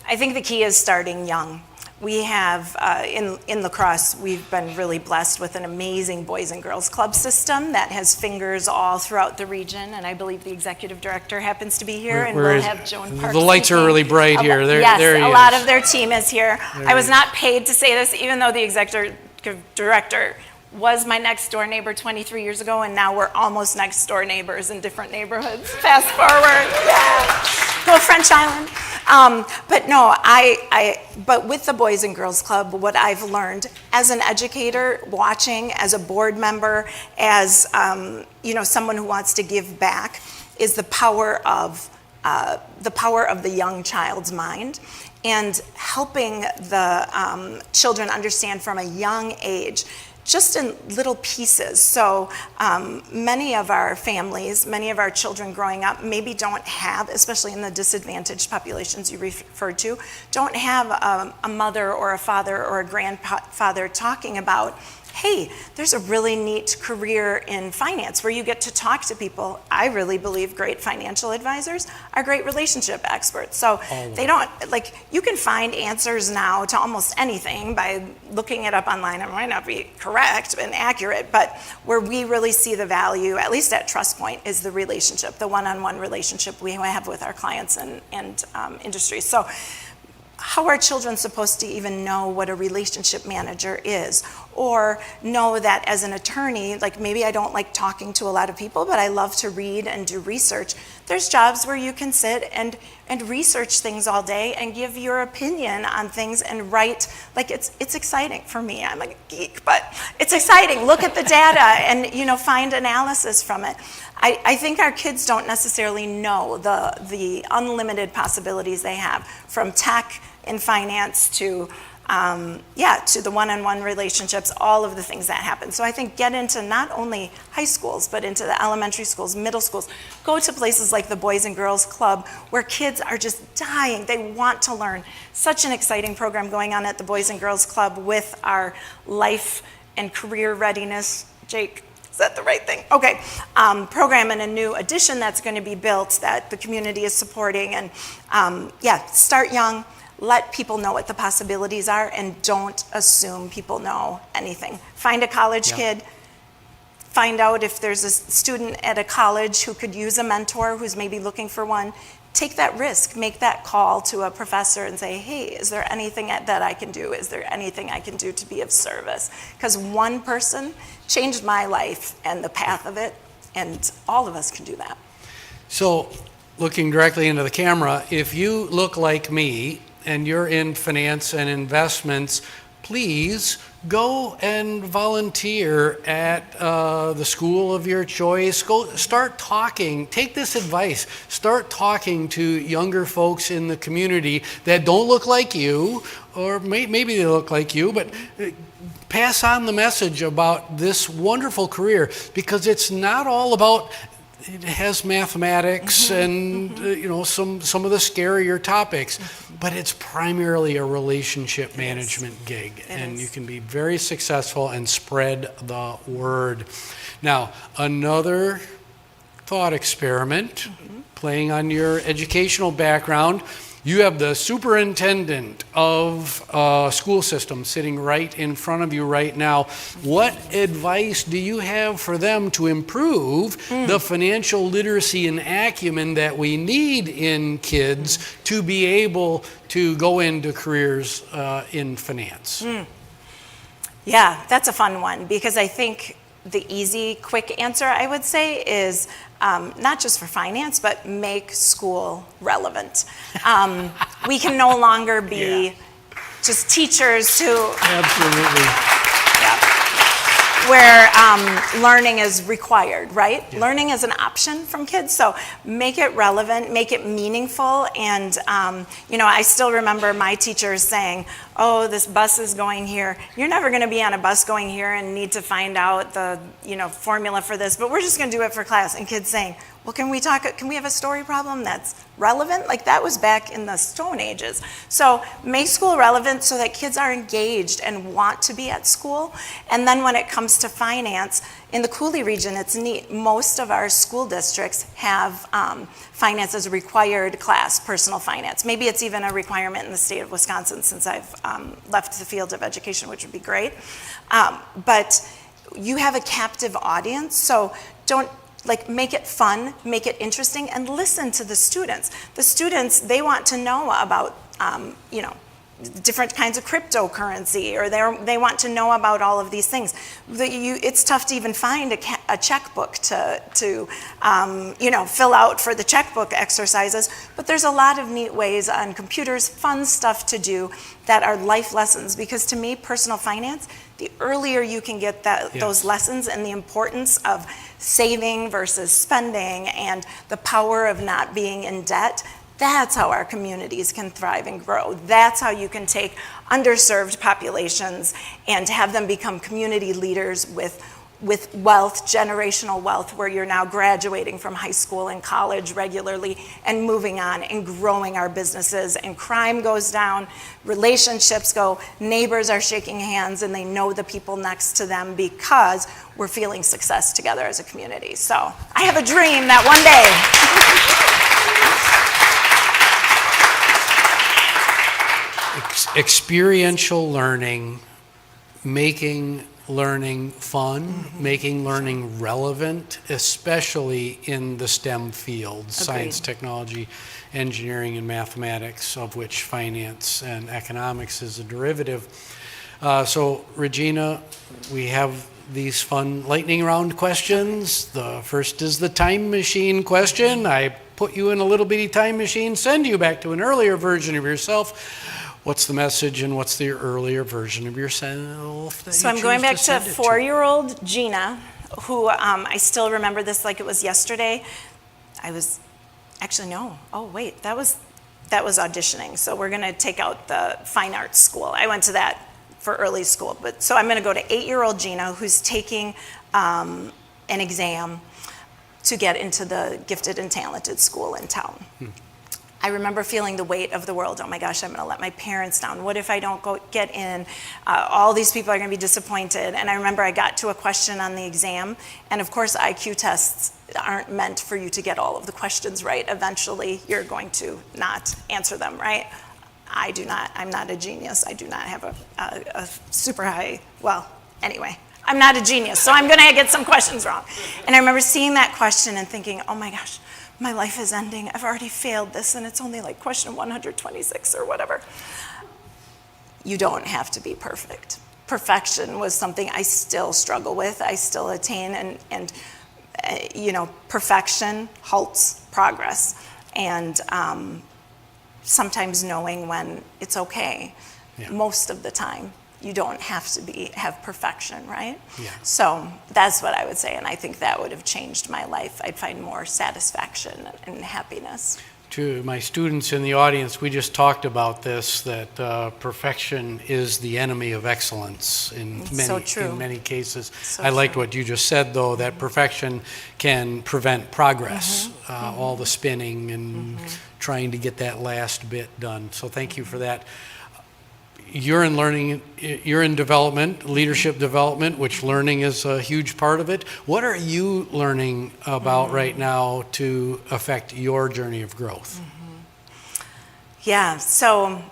I think the key is starting young. We have, in La Crosse, we've been really blessed with an amazing Boys and Girls Club system that has fingers all throughout the region, and I believe the executive director happens to be here, and we'll have Joan Parke. The lights are really bright here. Yes, a lot of their team is here. I was not paid to say this, even though the executive director was my next door neighbor 23 years ago, and now we're almost next door neighbors in different neighborhoods. Fast forward, yeah. Go French Island. But no, but with the Boys and Girls Club, what I've learned as an educator, watching, as a board member, as someone who wants to give back, is the power of the young child's mind, and helping the children understand from a young age, just in little pieces. So many of our families, many of our children growing up maybe don't have, especially in the disadvantaged populations you referred to, don't have a mother or a father or a grandfather talking about, hey, there's a really neat career in finance where you get to talk to people. I really believe great financial advisors are great relationship experts. So they don't, you can find answers now to almost anything by looking it up online. It might not be correct and accurate, but where we really see the value, at least at Trust Point, is the relationship, the one-on-one relationship we have with our clients and industry. So how are children supposed to even know what a relationship manager is, or know that as an attorney, maybe I don't like talking to a lot of people, but I love to read and do research. There's jobs where you can sit and research things all day and give your opinion on things and write. It's exciting for me. I'm a geek, but it's exciting. Look at the data and find analysis from it. I think our kids don't necessarily know the unlimited possibilities they have, from tech and finance to the one-on-one relationships, all of the things that happen. So I think get into not only high schools, but into the elementary schools, middle schools. Go to places like the Boys and Girls Club, where kids are just dying. They want to learn. Such an exciting program going on at the Boys and Girls Club with our life and career readiness. Jake, Is that the right thing? Okay. Program and a new addition that's going to be built that the community is supporting. And start young. Let people know what the possibilities are, and don't assume people know anything. Find a college kid. Find out if there's a student at a college who could use a mentor who's maybe looking for one. Take that risk, make that call to a professor and say, hey, is there anything that I can do? Is there anything I can do to be of service? Because one person changed my life and the path of it, and all of us can do that. So, looking directly into the camera, if you look like me and you're in finance and investments, please go and volunteer at the school of your choice. Go start talking. Take this advice. Start talking to younger folks in the community that don't look like you, or maybe they look like you, but pass on the message about this wonderful career, because it's not all about, it has mathematics and some of the scarier topics, but it's primarily a relationship management gig, and you can be very successful and spread the word. Now, another thought experiment, playing on your educational background. You have the superintendent of school system sitting right in front of you right now. What advice do you have for them to improve the financial literacy and acumen that we need in kids to be able to go into careers in finance? Yeah, that's a fun one, because I think the easy, quick answer, I would say, is not just for finance, but make school relevant. We can no longer be just teachers who... Absolutely. Where learning is required, right? Yeah. Learning is an option from kids, so make it relevant, make it meaningful. And I still remember my teachers saying, oh, this bus is going here. You're never going to be on a bus going here and need to find out the formula for this, but we're just going to do it for class. And kids saying, well, can we have a story problem that's relevant? Like, that was back in the Stone Ages. So make school relevant so that kids are engaged and want to be at school. And then when it comes to finance, in the Coulee region, it's neat. Most of our school districts have finance as a required class, personal finance. Maybe it's even a requirement in the state of Wisconsin, since I've left the field of education, which would be great. But you have a captive audience, so don't make it fun, make it interesting, and listen to the students. The students, they want to know about, different kinds of cryptocurrency, or they want to know about all of these things. It's tough to even find a checkbook to fill out for the checkbook exercises, but there's a lot of neat ways on computers, fun stuff to do that are life lessons, because to me, personal finance, the earlier you can get those lessons and the importance of saving versus spending and the power of not being in debt, that's how our communities can thrive and grow. That's how you can take underserved populations and have them become community leaders with wealth, generational wealth, where you're now graduating from high school and college regularly and moving on and growing our businesses, and crime goes down, relationships go, neighbors are shaking hands and they know the people next to them because we're feeling success together as a community. So I have a dream that one day. Experiential learning, making learning fun, making learning relevant, especially in the STEM fields, science, technology, engineering, and mathematics, of which finance and economics is a derivative. So, Regina, we have these fun lightning round questions. The first is the time machine question. I put you in a little bitty time machine, send you back to an earlier version of yourself. What's the message, and what's the earlier version of yourself? So I'm going back to 4-year-old Gina, who I still remember this like it was yesterday. That was auditioning. So we're going to take out the fine arts school. I went to that for early school. So I'm going to go to 8-year-old Gina, who's taking an exam to get into the gifted and talented school in town. I remember feeling the weight of the world. Oh my gosh, I'm going to let my parents down. What if I don't get in? All these people are going to be disappointed. And I remember I got to a question on the exam. And of course, IQ tests aren't meant for you to get all of the questions right. Eventually, you're going to not answer them, right? I'm not a genius. I do not have a super high, well, anyway. I'm not a genius, so I'm going to get some questions wrong. And I remember seeing that question and thinking, oh my gosh, my life is ending. I've already failed this, and it's only like question 126 or whatever. You don't have to be perfect. Perfection was something I still struggle with. I still attain, and perfection halts progress. And sometimes knowing when it's okay. Yeah. Most of the time, you don't have to have perfection, right? Yeah. So that's what I would say, and I think that would have changed my life. I'd find more satisfaction and happiness. To my students in the audience, we just talked about this, that perfection is the enemy of excellence in many cases. So I liked what you just said, though, that perfection can prevent progress, all the spinning and trying to get that last bit done. So thank you for that. You're in learning, you're in development, leadership development, which learning is a huge part of it. What are you learning about right now to affect your journey of growth? Yeah, so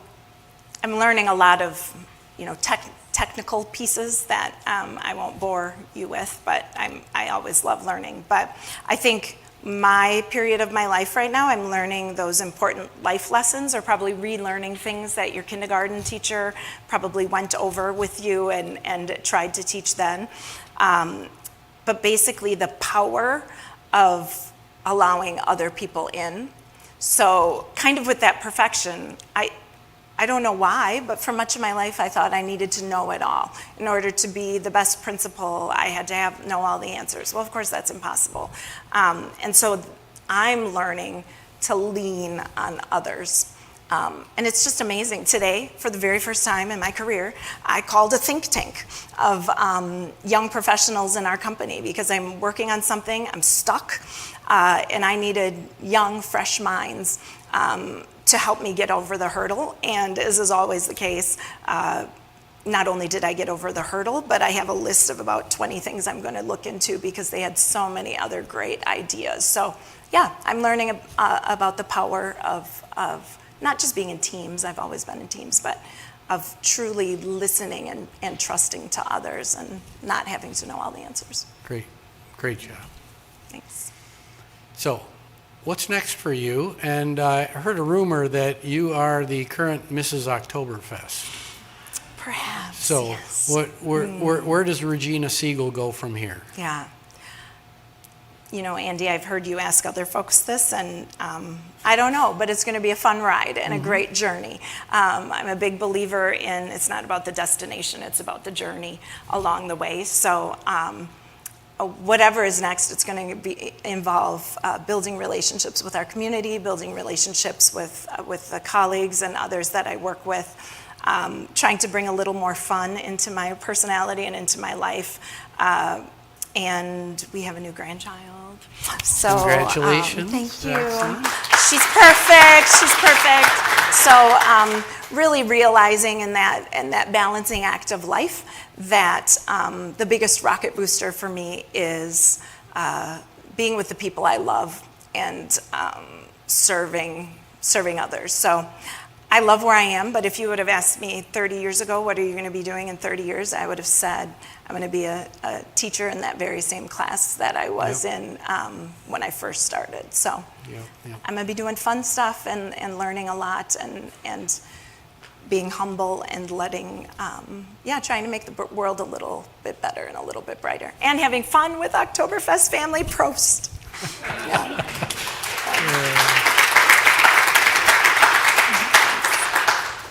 I'm learning a lot of, technical pieces that I won't bore you with, but I always love learning. But I think my period of my life right now, I'm learning those important life lessons, or probably relearning things that your kindergarten teacher probably went over with you and tried to teach then. But basically the power of allowing other people in. So kind of with that perfection, I don't know why, but for much of my life, I thought I needed to know it all. In order to be the best principal, I had to know all the answers. Well, of course, that's impossible. And so I'm learning to lean on others. And it's just amazing. Today, for the very first time in my career, I called a think tank of young professionals in our company because I'm working on something, I'm stuck, and I needed young, fresh minds to help me get over the hurdle. And as is always the case, not only did I get over the hurdle, but I have a list of about 20 things I'm going to look into because they had so many other great ideas. So yeah, I'm learning about the power of not just being in teams, I've always been in teams, but of truly listening and trusting to others and not having to know all the answers. Great job. Thanks. So, what's next for you? And I heard a rumor that you are the current Mrs. Oktoberfest. Perhaps, so yes. Where does Regina Siegel go from here? Yeah. Andy, I've heard you ask other folks this, and I don't know, but it's going to be a fun ride and a great journey. I'm a big believer in it's not about the destination, it's about the journey along the way. So whatever is next, it's going to involve building relationships with our community, building relationships with the colleagues and others that I work with, trying to bring a little more fun into my personality and into my life. And we have a new grandchild. So congratulations. Thank you. She's perfect. So really realizing in that balancing act of life that the biggest rocket booster for me is being with the people I love and serving others. So I love where I am, but if you would have asked me 30 years ago, what are you going to be doing in 30 years, I would have said, I'm going to be a teacher in that very same class that I was in when I first started. So I'm going to be doing fun stuff and learning a lot and being humble and letting, trying to make the world a little bit better and a little bit brighter. And having fun with Oktoberfest family. Prost.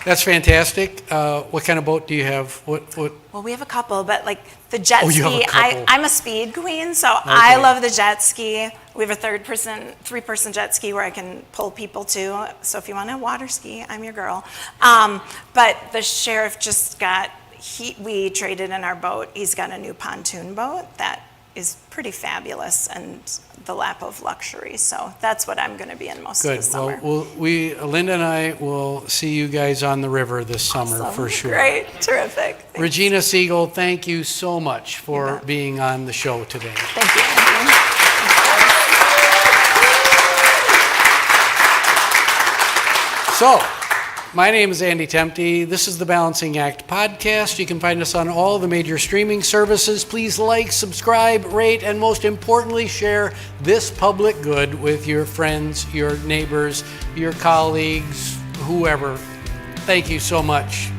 That's fantastic. What kind of boat do you have? What? Well, we have a couple, but like the jet ski, you have a couple. I'm a speed queen, so okay. I love the jet ski. We have a three-person jet ski where I can pull people too. So if you want to water ski, I'm your girl. But the sheriff just we traded in our boat. He's got a new pontoon boat that is pretty fabulous and the lap of luxury. So that's what I'm going to be in most of the Good. summer. Well, Linda and I will see you guys on the river this summer Awesome. for sure. Great, terrific. Thanks. Regina Siegel, thank you so much for bet. being on the show today. Thank you, Andrew. So, my name is Andy Temte. This is the Balancing Act podcast. You can find us on all the major streaming services. Please like, subscribe, rate, and most importantly, share this public good with your friends, your neighbors, your colleagues, whoever. Thank you so much.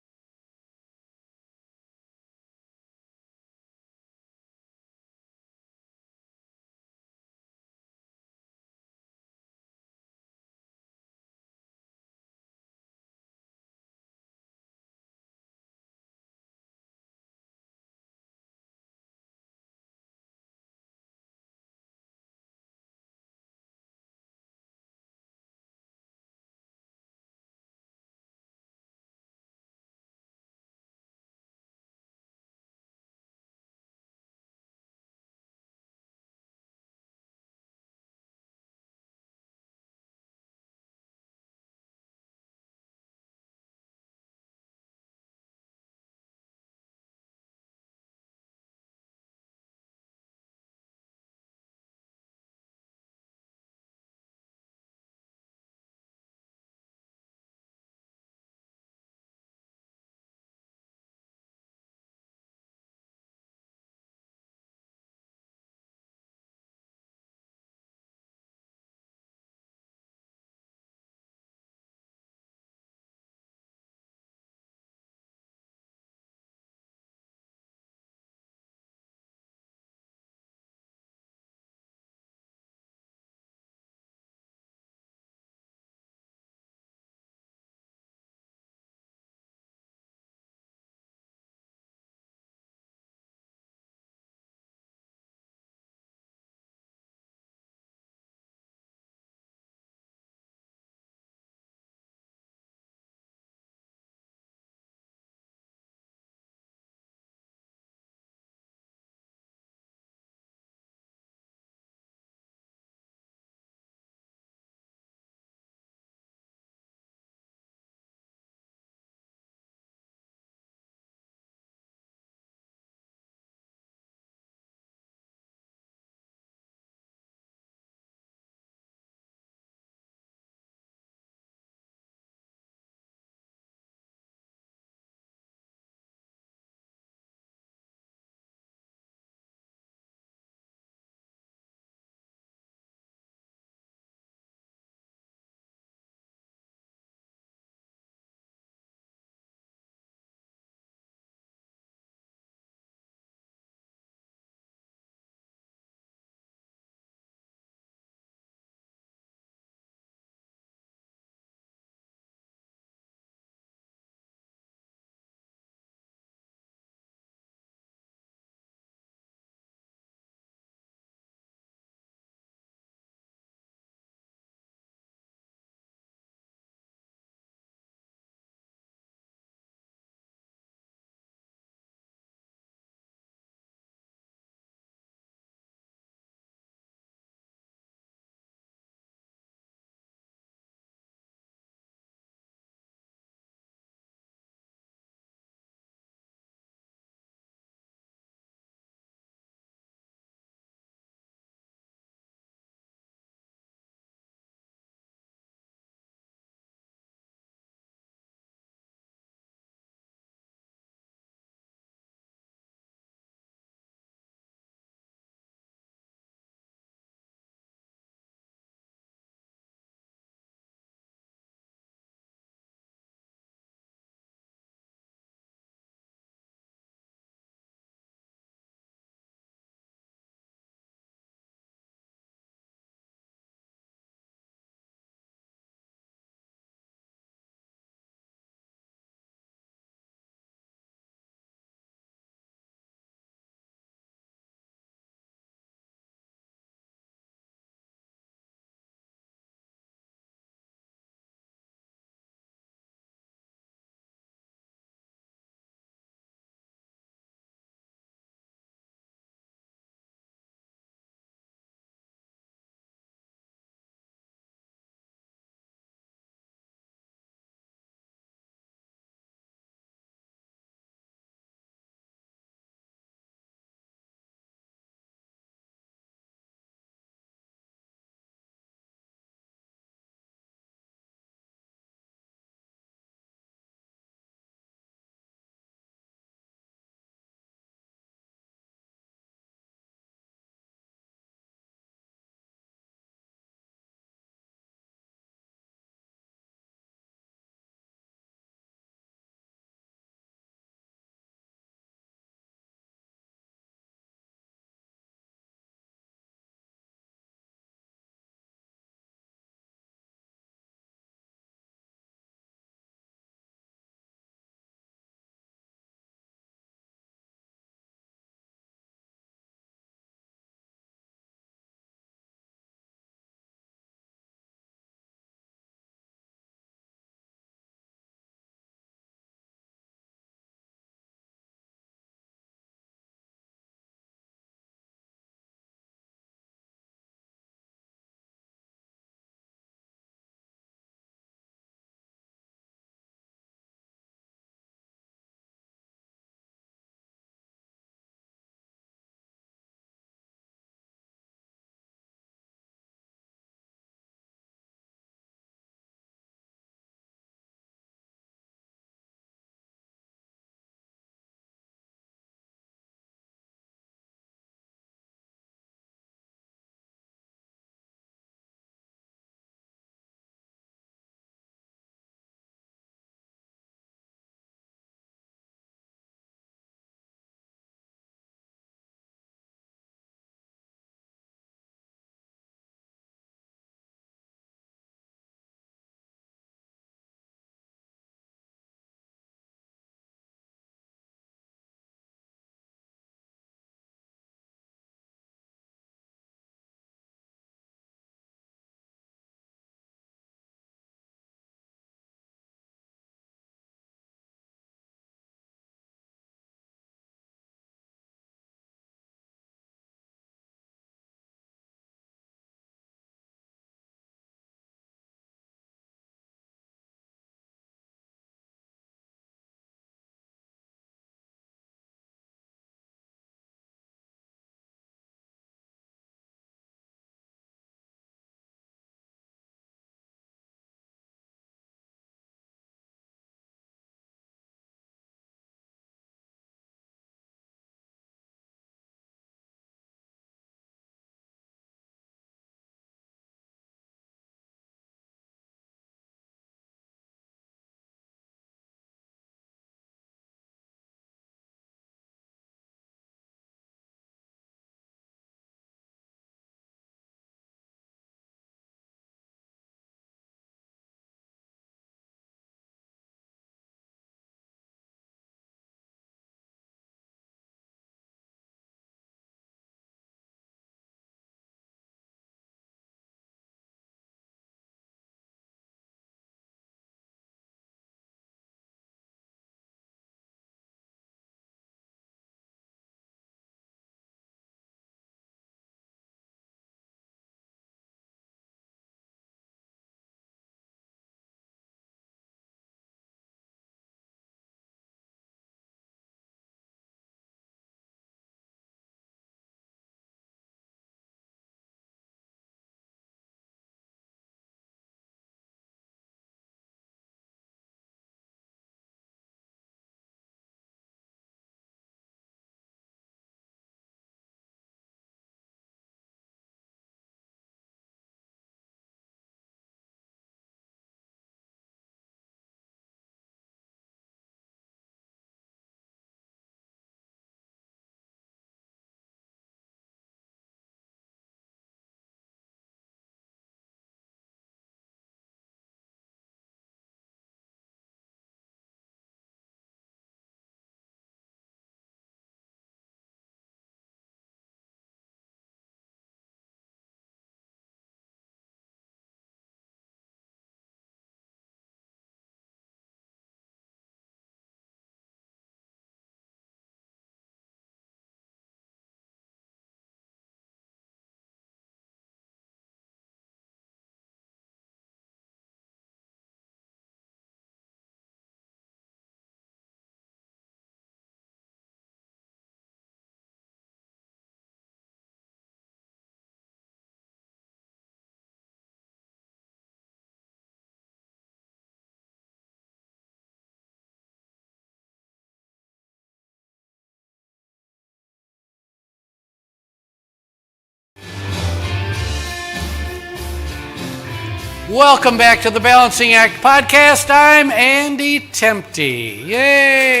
Welcome back to the Balancing Act podcast. I'm Andy Tempty. Yay!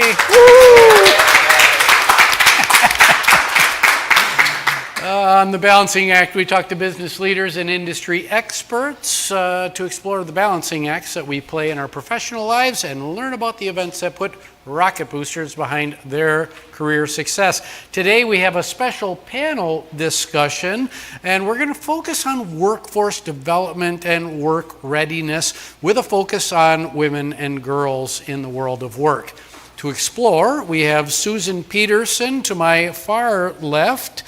On the Balancing Act, we talk to business leaders and industry experts to explore the balancing acts that we play in our professional lives and learn about the events that put rocket boosters behind their career success. Today we have a special panel discussion, and we're going to focus on workforce development and work readiness with a focus on women and girls in the world of work. To explore, we have Susan Peterson to my far left.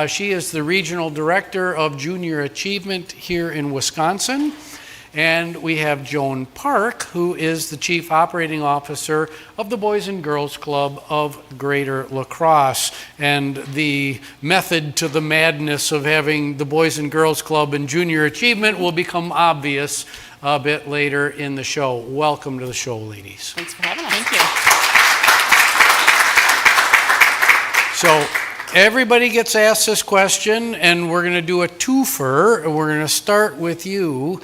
She is the Regional Director of Junior Achievement here in Wisconsin. And we have Joan Parke, who is the Chief Operating Officer of the Boys and Girls Club of Greater La Crosse. And the method to the madness of having the Boys and Girls Club and Junior Achievement will become obvious a bit later in the show. Welcome to the show, ladies. Thanks for having us. Thank you. So everybody gets asked this question, and we're going to do a twofer. We're going to start with you.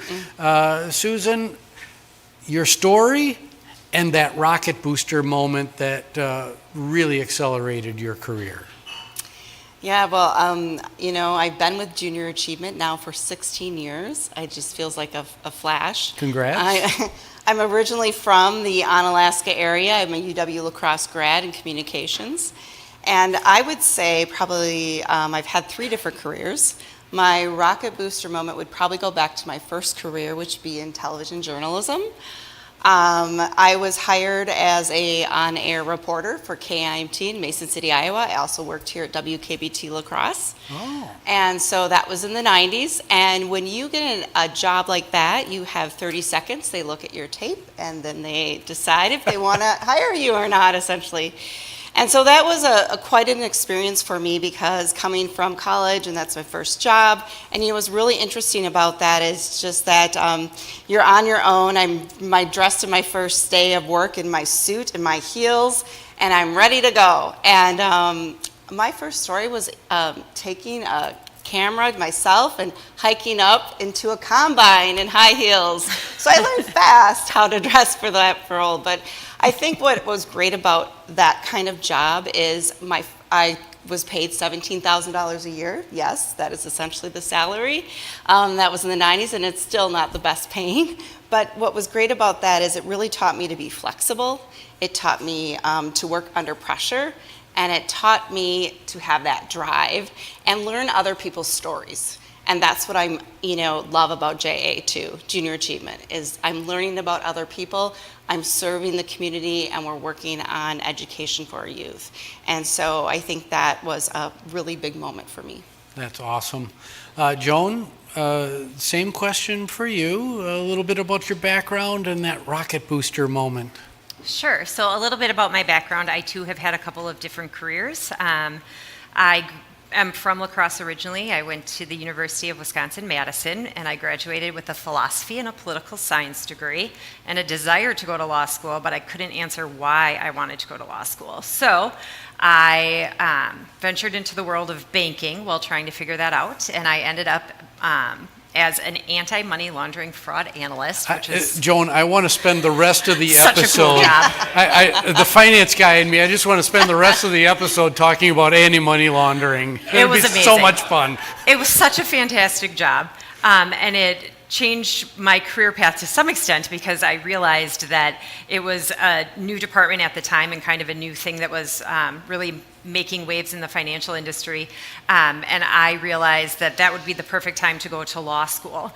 Susan, your story and that rocket booster moment that really accelerated your career. Yeah, well, I've been with Junior Achievement now for 16 years. It just feels like a flash. Congrats. I'm originally from the Onalaska area. I'm a UW La Crosse grad in communications. And I would say probably I've had 3 different careers. My rocket booster moment would probably go back to my first career, which would be in television journalism. I was hired as a on-air reporter for KIMT in Mason City, Iowa. I also worked here at WKBT La Crosse. Oh. And so that was in the 90s. And when you get a job like that, you have 30 seconds. They look at your tape, and then they decide if they want to hire you or not, essentially. And so that was quite an experience for me, because coming from college, and that's my first job, and what's really interesting about that is just that you're on your own. I'm dressed in my first day of work in my suit and my heels, and I'm ready to go. And my first story was taking a camera myself and hiking up into a combine in high heels. So I learned fast how to dress for that role. But I think what was great about that kind of job is I was paid $17,000 a year. Yes, that is essentially the salary. That was in the 90s, and it's still not the best paying. But what was great about that is it really taught me to be flexible. It taught me to work under pressure. And it taught me to have that drive and learn other people's stories. And that's what I love about JA too, Junior Achievement, is I'm learning about other people, I'm serving the community, and we're working on education for our youth. And so I think that was a really big moment for me. That's awesome. Joan, same question for you. A little bit about your background and that rocket booster moment. Sure. So a little bit about my background. I too have had a couple of different careers. I am from La Crosse originally. I went to the University of Wisconsin-Madison, and I graduated with a philosophy and a political science degree and a desire to go to law school, but I couldn't answer why I wanted to go to law school. So I ventured into the world of banking while trying to figure that out, and I ended up as an anti-money laundering fraud analyst, which is... Joan, I want to spend the rest of the such episode... a cool job. The finance guy in me, I just want to spend the rest of the episode talking about anti-money laundering. It was amazing. So much fun. It was such a fantastic job, and it changed my career path to some extent, because I realized that it was a new department at the time and kind of a new thing that was really making waves in the financial industry, and I realized that that would be the perfect time to go to law school.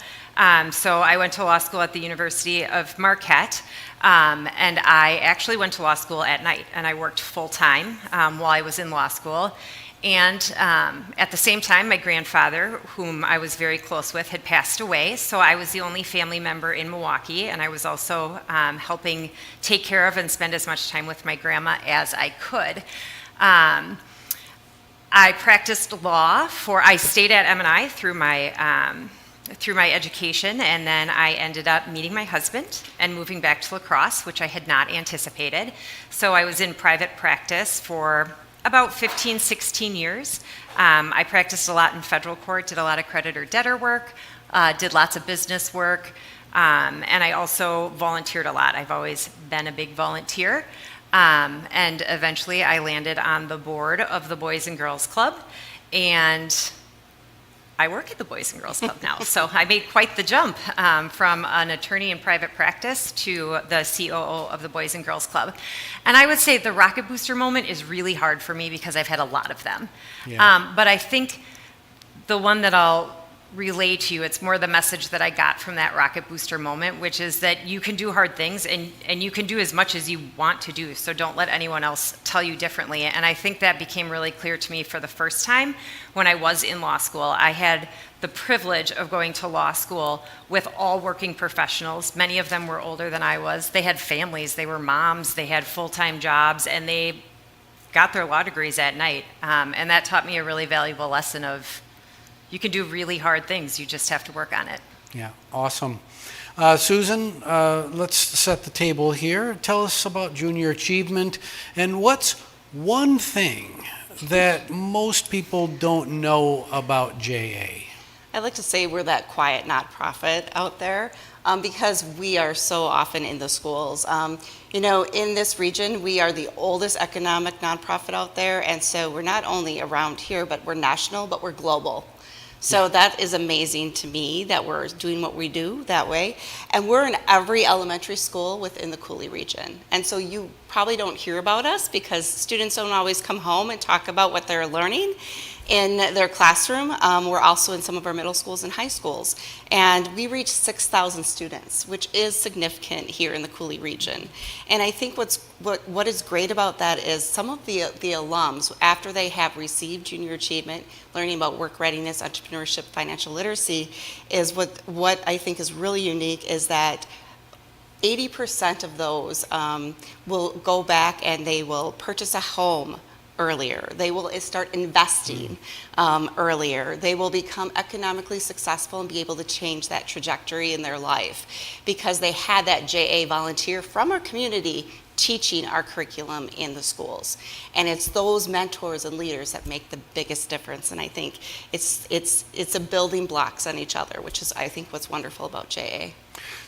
So I went to law school at the University of Marquette, and I actually went to law school at night, and I worked full-time while I was in law school. And at the same time, my grandfather, whom I was very close with, had passed away, so I was the only family member in Milwaukee, and I was also helping take care of and spend as much time with my grandma as I could. I practiced law I stayed at M&I through my education, and then I ended up meeting my husband and moving back to La Crosse, which I had not anticipated. So I was in private practice for about 15, 16 years. I practiced a lot in federal court, did a lot of creditor-debtor work, did lots of business work, And I also volunteered a lot. I've always been a big volunteer. And eventually I landed on the board of the Boys and Girls Club. And I work at the Boys and Girls Club now. So I made quite the jump from an attorney in private practice to the COO of the Boys and Girls Club. And I would say the rocket booster moment is really hard for me because I've had a lot of them. Yeah. But I think the one that I'll relay to you, it's more the message that I got from that rocket booster moment, which is that you can do hard things and you can do as much as you want to do. So don't let anyone else tell you differently. And I think that became really clear to me for the first time when I was in law school. I had the privilege of going to law school with all working professionals. Many of them were older than I was. They had families, they were moms, they had full-time jobs, and they got their law degrees at night. And that taught me a really valuable lesson of you can do really hard things, you just have to work on it. Yeah, awesome. Susan, let's set the table here. Tell us about junior achievement and what's one thing that most people don't know about JA? I like to say we're that quiet nonprofit out there because we are so often in the schools. In this region, we are the oldest economic nonprofit out there, and so we're not only around here, but we're national, but we're global. So that is amazing to me that we're doing what we do that way. And we're in every elementary school within the Coulee region. And so you probably don't hear about us because students don't always come home and talk about what they're learning in their classroom. We're also in some of our middle schools and high schools. And we reach 6,000 students, which is significant here in the Coulee region. And I think what is great about that is some of the alums, after they have received junior achievement, learning about work readiness, entrepreneurship, financial literacy, is what I think is really unique is that 80% of those will go back and they will purchase a home earlier. They will start investing earlier. They will become economically successful and be able to change that trajectory in their life because they had that JA volunteer from our community teaching our curriculum in the schools. And it's those mentors and leaders that make the biggest difference. And I think it's a building blocks on each other, which is, I think, what's wonderful about JA.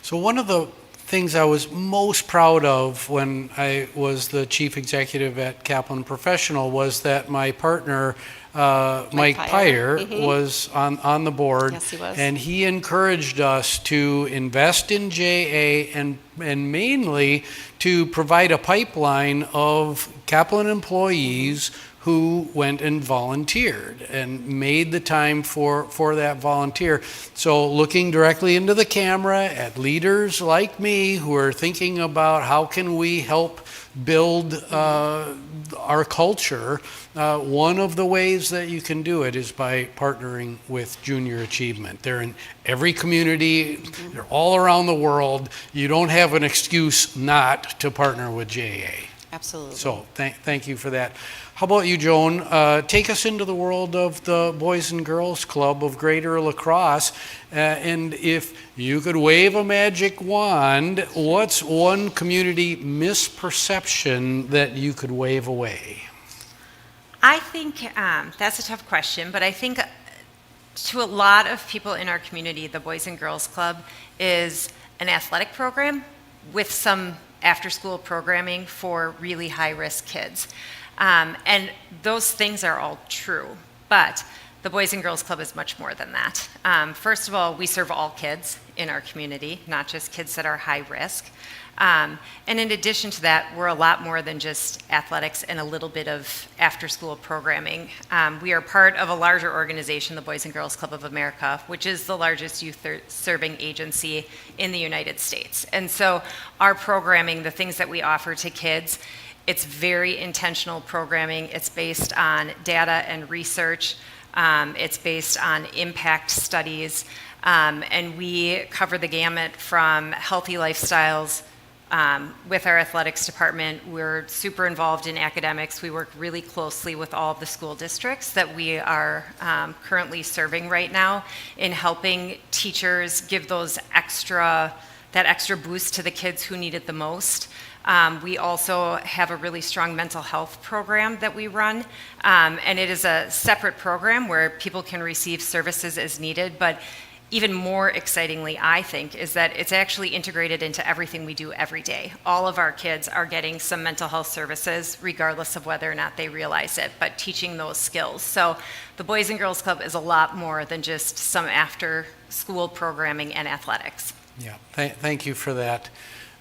So one of the things I was most proud of when I was the chief executive at Kaplan Professional was that my partner, Mike Pyer, was on the board. Yes, he was. And he encouraged us to invest in JA and mainly to provide a pipeline of Kaplan employees who went and volunteered and made the time for that volunteer. So looking directly into the camera at leaders like me who are thinking about how can we help build our culture, one of the ways that you can do it is by partnering with Junior Achievement. They're in every community, they're all around the world. You don't have an excuse not to partner with JA. Absolutely. So thank you for that. How about you, Joan? Take us into the world of the Boys and Girls Club of Greater La Crosse. And if you could wave a magic wand, what's one community misperception that you could wave away? I think that's a tough question, but I think to a lot of people in our community, the Boys and Girls Club is an athletic program with some after-school programming for really high-risk kids. And those things are all true, but the Boys and Girls Club is much more than that. First of all, we serve all kids in our community, not just kids that are high risk. And in addition to that, we're a lot more than just athletics and a little bit of after-school programming. We are part of a larger organization, the Boys and Girls Club of America, which is the largest youth-serving agency in the United States. And so our programming, the things that we offer to kids, it's very intentional programming. It's based on data and research. It's based on impact studies. And we cover the gamut from healthy lifestyles. With our athletics department, we're super involved in academics. We work really closely with all of the school districts that we are currently serving right now in helping teachers give that extra boost to the kids who need it the most. We also have a really strong mental health program that we run, and it is a separate program where people can receive services as needed, but even more excitingly, I think, is that it's actually integrated into everything we do every day. All of our kids are getting some mental health services, regardless of whether or not they realize it, but teaching those skills. So the Boys and Girls Club is a lot more than just some after-school programming and athletics. Yeah, thank you for that.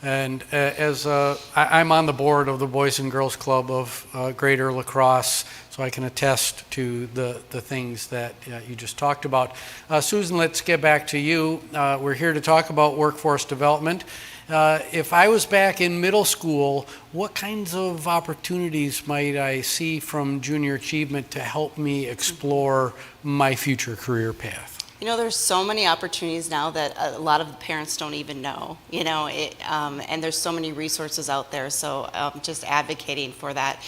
And I'm on the board of the Boys and Girls Club of Greater La Crosse, so I can attest to the things that you just talked about. Susan, let's get back to you. We're here to talk about workforce development. If I was back in middle school, what kinds of opportunities might I see from junior achievement to help me explore my future career path? You know, there's so many opportunities now that a lot of the parents don't even know, and there's so many resources out there, so just advocating for that.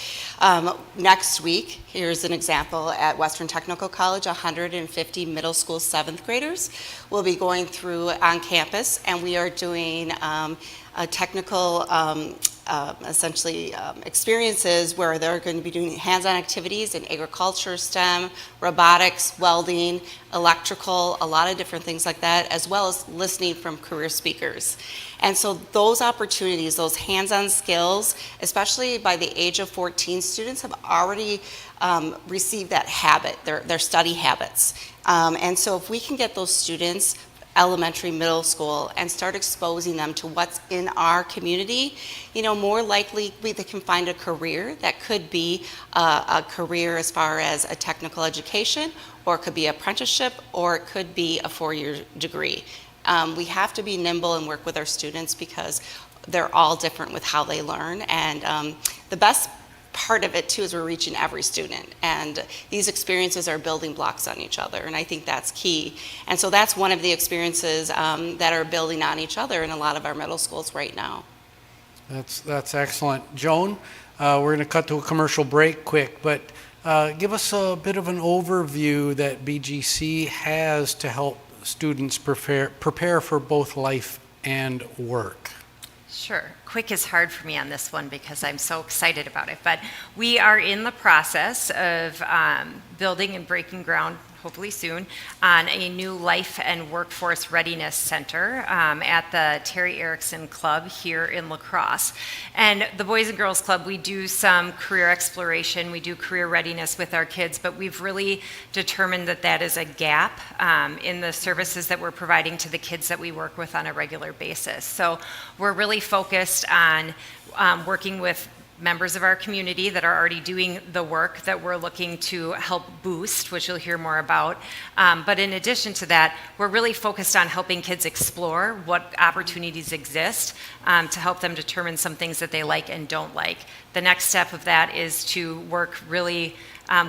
Next week, here's an example at Western Technical College, 150 middle school 7th graders will be going through on campus, and we are doing a technical essentially experiences where they're going to be doing hands-on activities in agriculture, STEM, robotics, welding, electrical, a lot of different things like that, as well as listening from career speakers. And so those opportunities, those hands-on skills, especially by the age of 14, students have already received that habit, their study habits. And so if we can get those students elementary, middle school, and start exposing them to what's in our community, more likely they can find a career that could be a career as far as a technical education, or it could be apprenticeship, or it could be a 4-year degree. We have to be nimble and work with our students because they're all different with how they learn, and the best part of it too is we're reaching every student, and these experiences are building blocks on each other, and I think that's key. And so that's one of the experiences that are building on each other in a lot of our middle schools right now. That's excellent. Joan, we're going to cut to a commercial break quick, but give us a bit of an overview that BGC has to help students prepare for both life and work. Sure. Quick is hard for me on this one because I'm so excited about it. But we are in the process of building and breaking ground, hopefully soon, on a new life and workforce readiness center at the Terry Erickson Club here in La Crosse. And the Boys and Girls Club, we do some career exploration, we do career readiness with our kids, but we've really determined that that is a gap in the services that we're providing to the kids that we work with on a regular basis. So we're really focused on working with members of our community that are already doing the work that we're looking to help boost, which you'll hear more about. But in addition to that, we're really focused on helping kids explore what opportunities exist to help them determine some things that they like and don't like. The next step of that is to work really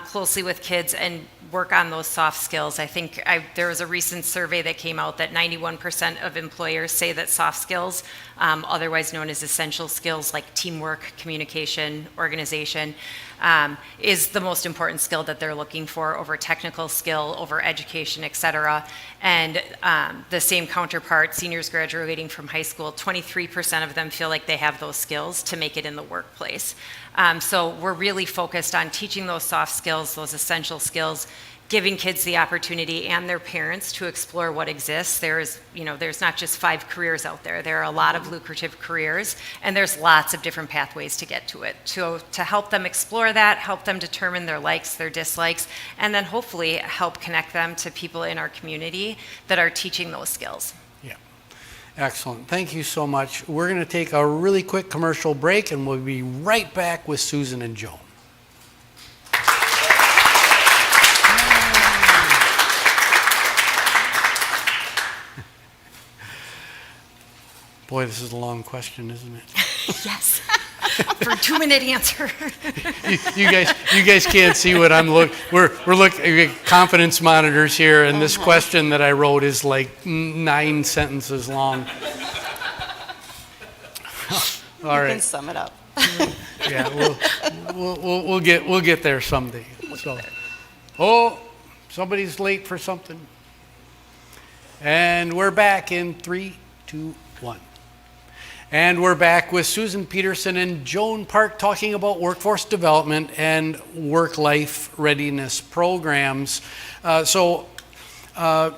closely with kids and work on those soft skills. I think there was a recent survey that came out that 91% of employers say that soft skills, otherwise known as essential skills like teamwork, communication, organization, is the most important skill that they're looking for over technical skill, over education, et cetera. And the same counterpart, seniors graduating from high school, 23% of them feel like they have those skills to make it in the workplace. So we're really focused on teaching those soft skills, those essential skills, giving kids the opportunity and their parents to explore what exists. There's not just 5 careers out there. There are a lot of lucrative careers, and there's lots of different pathways to get to it. To help them explore that, help them determine their likes, their dislikes, and then hopefully help connect them to people in our community that are teaching those skills. Yeah, excellent. Thank you so much. We're going to take a really quick commercial break, and we'll be right back with Susan and Joan. Boy, this is a long question, isn't it? Yes. For a 2-minute answer. you guys can't see what I'm looking. We're looking at confidence monitors here, and this question that I wrote is like 9 sentences long. All right. You can sum it up. Yeah, we'll get there someday. So, somebody's late for something. And we're back in 3, 2, 1. And we're back with Susan Peterson and Joan Parke talking about workforce development and work-life readiness programs. So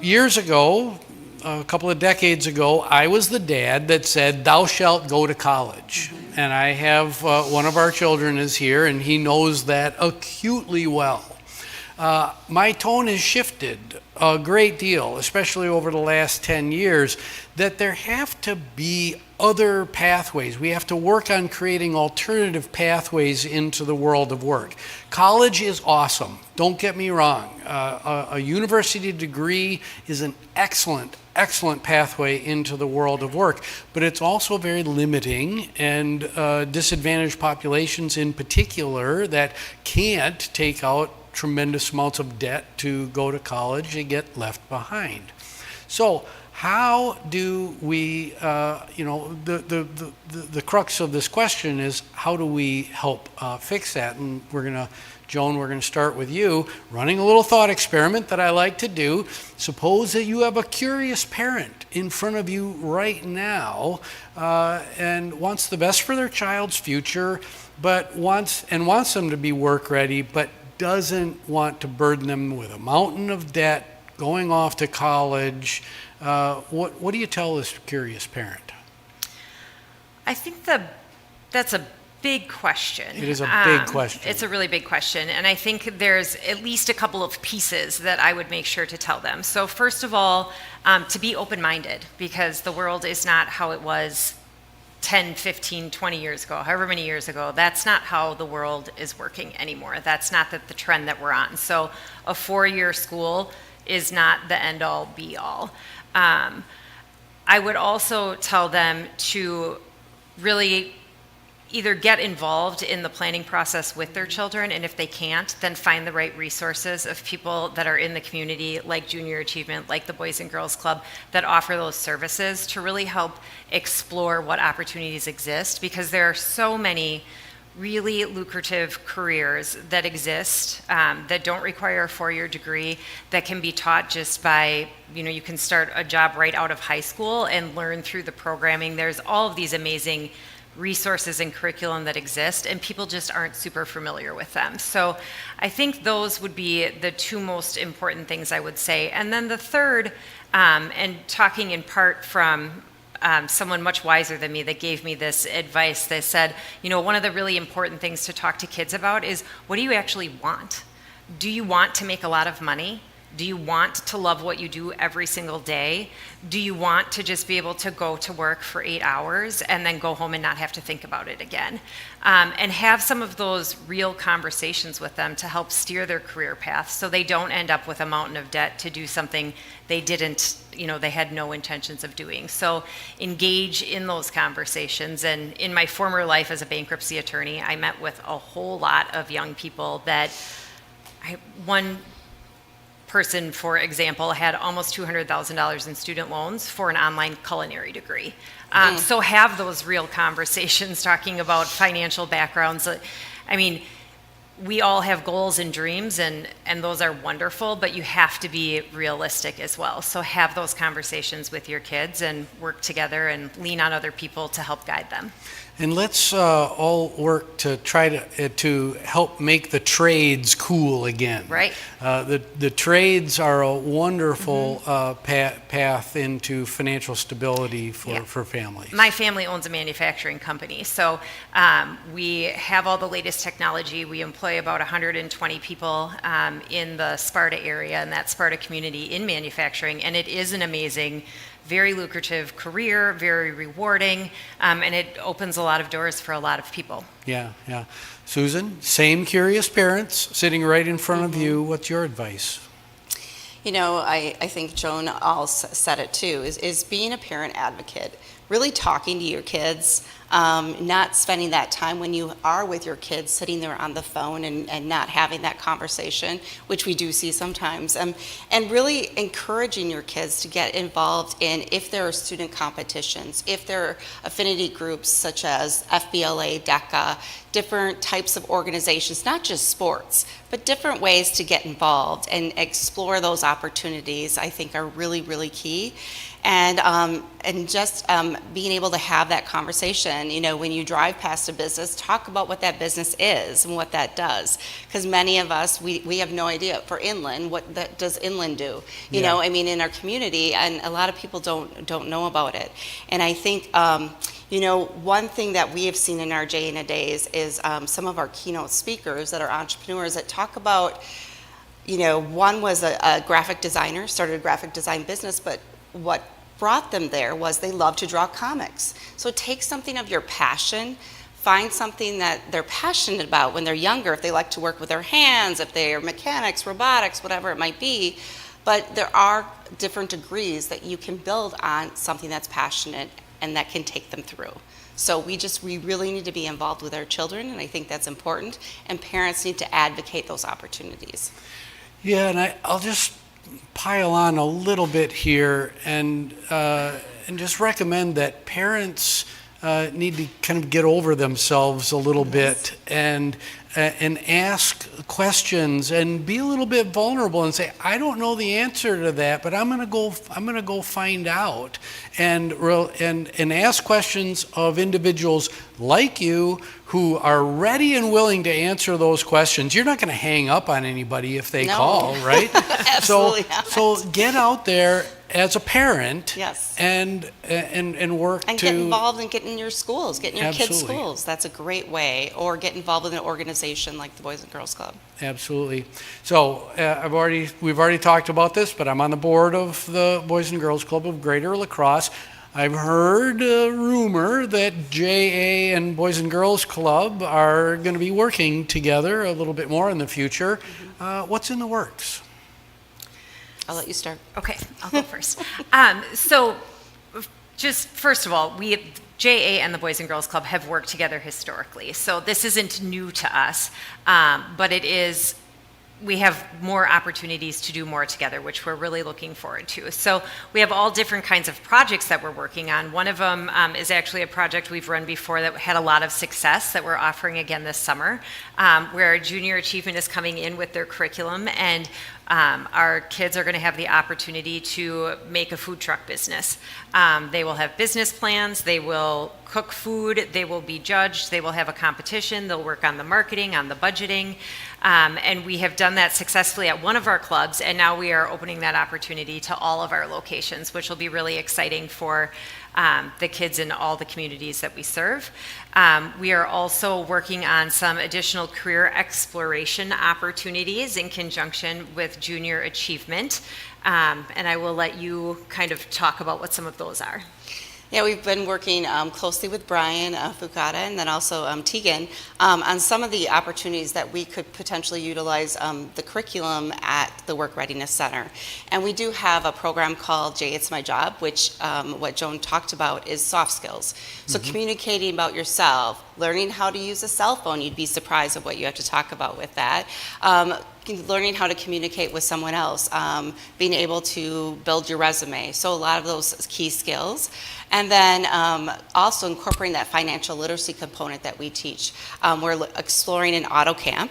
Years ago, a couple of decades ago, I was the dad that said, "Thou shalt go to college." And I have one of our children is here, and he knows that acutely well. My tone has shifted a great deal, especially over the last 10 years, that there have to be other pathways. We have to work on creating alternative pathways into the world of work. College is awesome, don't get me wrong. A university degree is an excellent pathway into the world of work, but it's also very limiting, and disadvantaged populations in particular that can't take out tremendous amounts of debt to go to college, they get left behind. So how do we, the crux of this question is, how do we help fix that? And Joan, we're going to start with you, running a little thought experiment that I like to do. Suppose that you have a curious parent in front of you right now and wants the best for their child's future, but wants them to be work ready, but doesn't want to burden them with a mountain of debt, going off to college. What do you tell this curious parent? I think that's a big question. It is a big question. It's a really big question. And I think there's at least a couple of pieces that I would make sure to tell them. So first of all, to be open-minded, because the world is not how it was 10, 15, 20 years ago, however many years ago. That's not how the world is working anymore. That's not the trend that we're on. So a 4-year school is not the end-all, be-all. I would also tell them to really either get involved in the planning process with their children, and if they can't, then find the right resources of people that are in the community, like Junior Achievement, like the Boys and Girls Club, that offer those services to really help explore what opportunities exist, because there are so many really lucrative careers that exist that don't require a 4-year degree, that can be taught just by, you can start a job right out of high school and learn through the programming. There's all of these amazing resources and curriculum that exist, and people just aren't super familiar with them. So I think those would be the two most important things I would say. And then the third, and talking in part from someone much wiser than me that gave me this advice, they said, one of the really important things to talk to kids about is, what do you actually want? Do you want to make a lot of money? Do you want to love what you do every single day? Do you want to just be able to go to work for 8 hours and then go home and not have to think about it again? And have some of those real conversations with them to help steer their career path, so they don't end up with a mountain of debt to do something they they had no intentions of doing. So engage in those conversations. And in my former life as a bankruptcy attorney, I met with a whole lot of young people that one person, for example, had almost $200,000 in student loans for an online culinary degree. So have those real conversations talking about financial backgrounds. I mean, we all have goals and dreams, and those are wonderful, but you have to be realistic as well. So have those conversations with your kids and work together and lean on other people to help guide them. And let's all work to try to help make the trades cool again. Right. The trades are a wonderful path into financial stability for families. My family owns a manufacturing company, so we have all the latest technology. We employ about 120 people in the Sparta area and that Sparta community in manufacturing, and it is an amazing, very lucrative career, very rewarding, and it opens a lot of doors for a lot of people. Yeah. Susan, same curious parents sitting right in front of you. What's your advice? I think Joan also said it too, is being a parent advocate, really talking to your kids, not spending that time when you are with your kids sitting there on the phone and not having that conversation, which we do see sometimes, and really encouraging your kids to get involved in, if there are student competitions, if there are affinity groups such as FBLA, DECA, different types of organizations, not just sports, but different ways to get involved and explore those opportunities, I think are really, really key. And just being able to have that conversation, when you drive past a business, talk about what that business is and what that does. Because many of us, we have no idea. For Inland, what that does Inland do? In our community, and a lot of people don't know about it. And I think, one thing that we have seen in our J&A days is some of our keynote speakers that are entrepreneurs that talk about, one was a graphic designer, started a graphic design business, but what brought them there was they love to draw comics. So take something of your passion, find something that they're passionate about when they're younger, if they like to work with their hands, if they're mechanics, robotics, whatever it might be. But there are different degrees that you can build on something that's passionate and that can take them through. So we really need to be involved with our children, and I think that's important, and parents need to advocate those opportunities. Yeah, and I'll just pile on a little bit here and just recommend that parents need to kind of get over themselves a little bit and ask questions and be a little bit vulnerable and say, I don't know the answer to that, but I'm gonna go find out, and ask questions of individuals like you who are ready and willing to answer those questions. You're not going to hang up on anybody if they call, right? Absolutely not. So get out there as a parent, yes, and work and to get involved and get in your schools, get in your kids' Absolutely. schools. That's a great way. Or get involved with an organization like the Boys and Girls Club. Absolutely. So we've already talked about this, but I'm on the board of the Boys and Girls Club of Greater La Crosse. I've heard a rumor that JA and Boys and Girls Club are going to be working together a little bit more in the future. What's in the works? I'll let you start. Okay, I'll go first. So, just first of all, JA and the Boys and Girls Club have worked together historically. So this isn't new to us, but it is. We have more opportunities to do more together, which we're really looking forward to. So we have all different kinds of projects that we're working on. One of them is actually a project we've run before that had a lot of success that we're offering again this summer, where Junior Achievement is coming in with their curriculum, and our kids are going to have the opportunity to make a food truck business. They will have business plans, they will cook food, they will be judged, they will have a competition, they'll work on the marketing, on the budgeting, and we have done that successfully at one of our clubs, and now we are opening that opportunity to all of our locations, which will be really exciting for the kids in all the communities that we serve. We are also working on some additional career exploration opportunities in conjunction with Junior Achievement, and I will let you kind of talk about what some of those are. Yeah, we've been working closely with Brian Fukada and then also Tegan on some of the opportunities that we could potentially utilize the curriculum at the Work Readiness Center. And we do have a program called Jay, It's My Job, which what Joan talked about is soft skills. So communicating about yourself, learning how to use a cell phone, you'd be surprised at what you have to talk about with that. Learning how to communicate with someone else, being able to build your resume. So a lot of those key skills. And then also incorporating that financial literacy component that we teach. We're exploring an auto camp.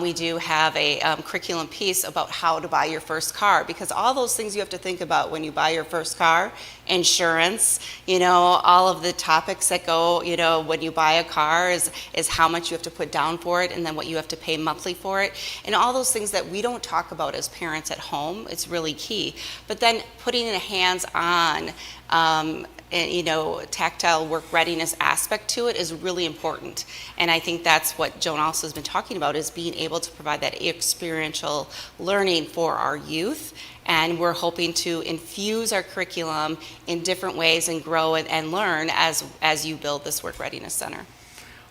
We do have a curriculum piece about how to buy your first car, because all those things you have to think about when you buy your first car, insurance, all of the topics that go, when you buy a car is how much you have to put down for it and then what you have to pay monthly for it. And all those things that we don't talk about as parents at home, it's really key. But then putting in a hands-on tactile work readiness aspect to it is really important. And I think that's what Joan also has been talking about, is being able to provide that experiential learning for our youth. And we're hoping to infuse our curriculum in different ways and grow and learn as you build this Work Readiness Center.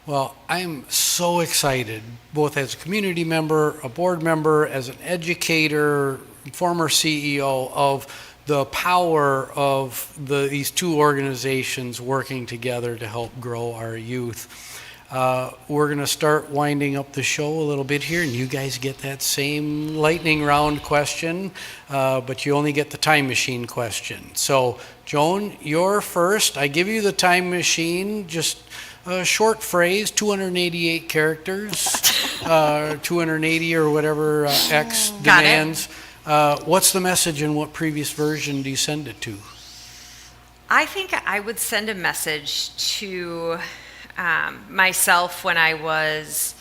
Well, I'm so excited, both as a community member, a board member, as an educator, former CEO, of the power of these two organizations working together to help grow our youth. We're going to start winding up the show a little bit here, and you guys get that same lightning round question, but you only get the time machine question. So, Joan, you're first. I give you the time machine, just a short phrase, 288 characters, 280 or whatever X demands. What's the message and what previous version do you send it to? I think I would send a message to myself when I was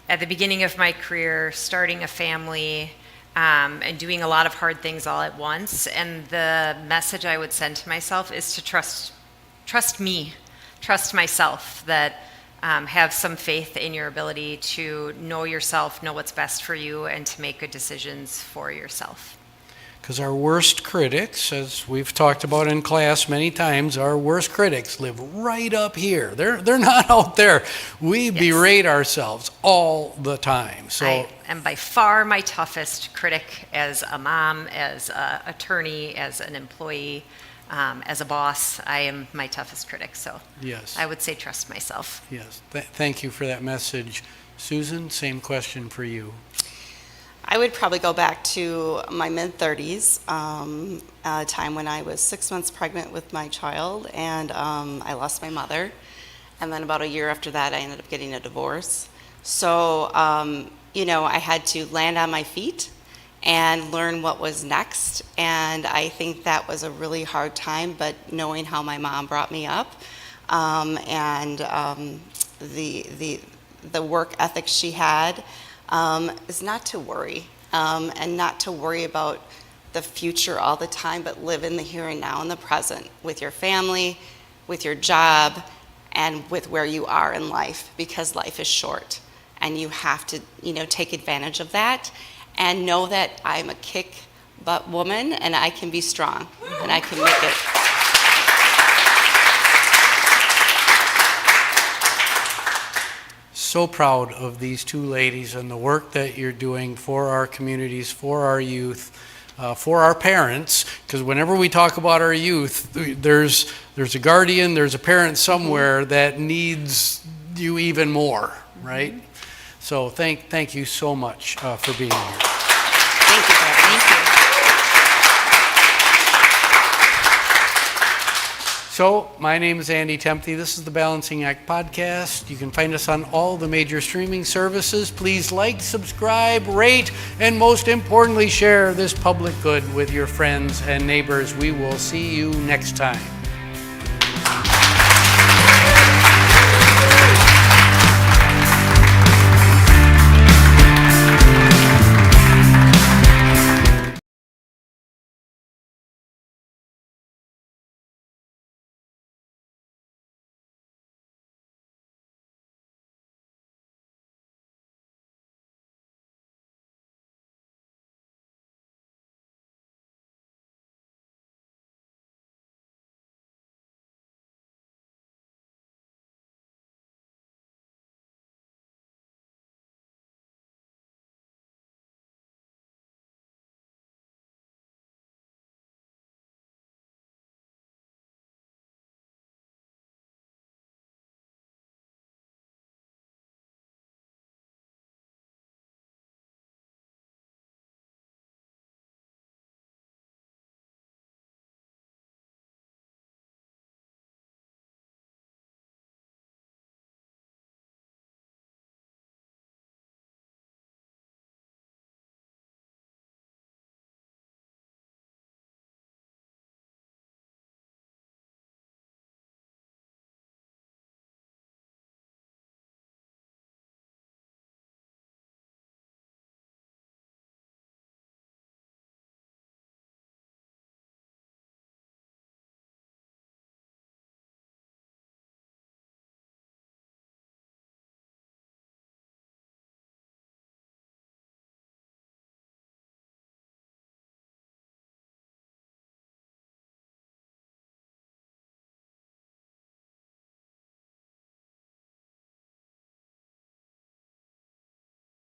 at the beginning of my career, starting a family, and doing a lot of hard things all at once. And the message I would send to myself is to trust me, trust myself, that have some faith in your ability to know yourself, know what's best for you, and to make good decisions for yourself. Because our worst critics, as we've talked about in class many times, our worst critics live right up here. They're not out there. We berate ourselves all the time. So I am by far my toughest critic as a mom, as an attorney, as an employee, as a boss. I am my toughest critic. So yes, I would say trust myself. yes. Thank you for that message. Susan, same question for you. I would probably go back to my mid-30s, a time when I was 6 months pregnant with my child, and I lost my mother. And then about a year after that, I ended up getting a divorce. So, I had to land on my feet and learn what was next. And I think that was a really hard time, but knowing how my mom brought me up, and the work ethic she had, is not to worry, and not to worry about the future all the time, but live in the here and now, in the present, with your family, with your job, and with where you are in life, because life is short, and you have to, take advantage of that, and know that I'm a kick-butt woman, and I can be strong, and I can make it. So proud of these two ladies and the work that you're doing for our communities, for our youth, for our parents, because whenever we talk about our youth, there's a guardian, there's a parent somewhere that needs you even more, right? So thank you so much for being here. Thank you, Barbara. Thank you. So, my name is Andy Tempty. This is the Balancing Act podcast. You can find us on all the major streaming services. Please like, subscribe, rate, and most importantly, share this public good with your friends and neighbors. We will see you next time.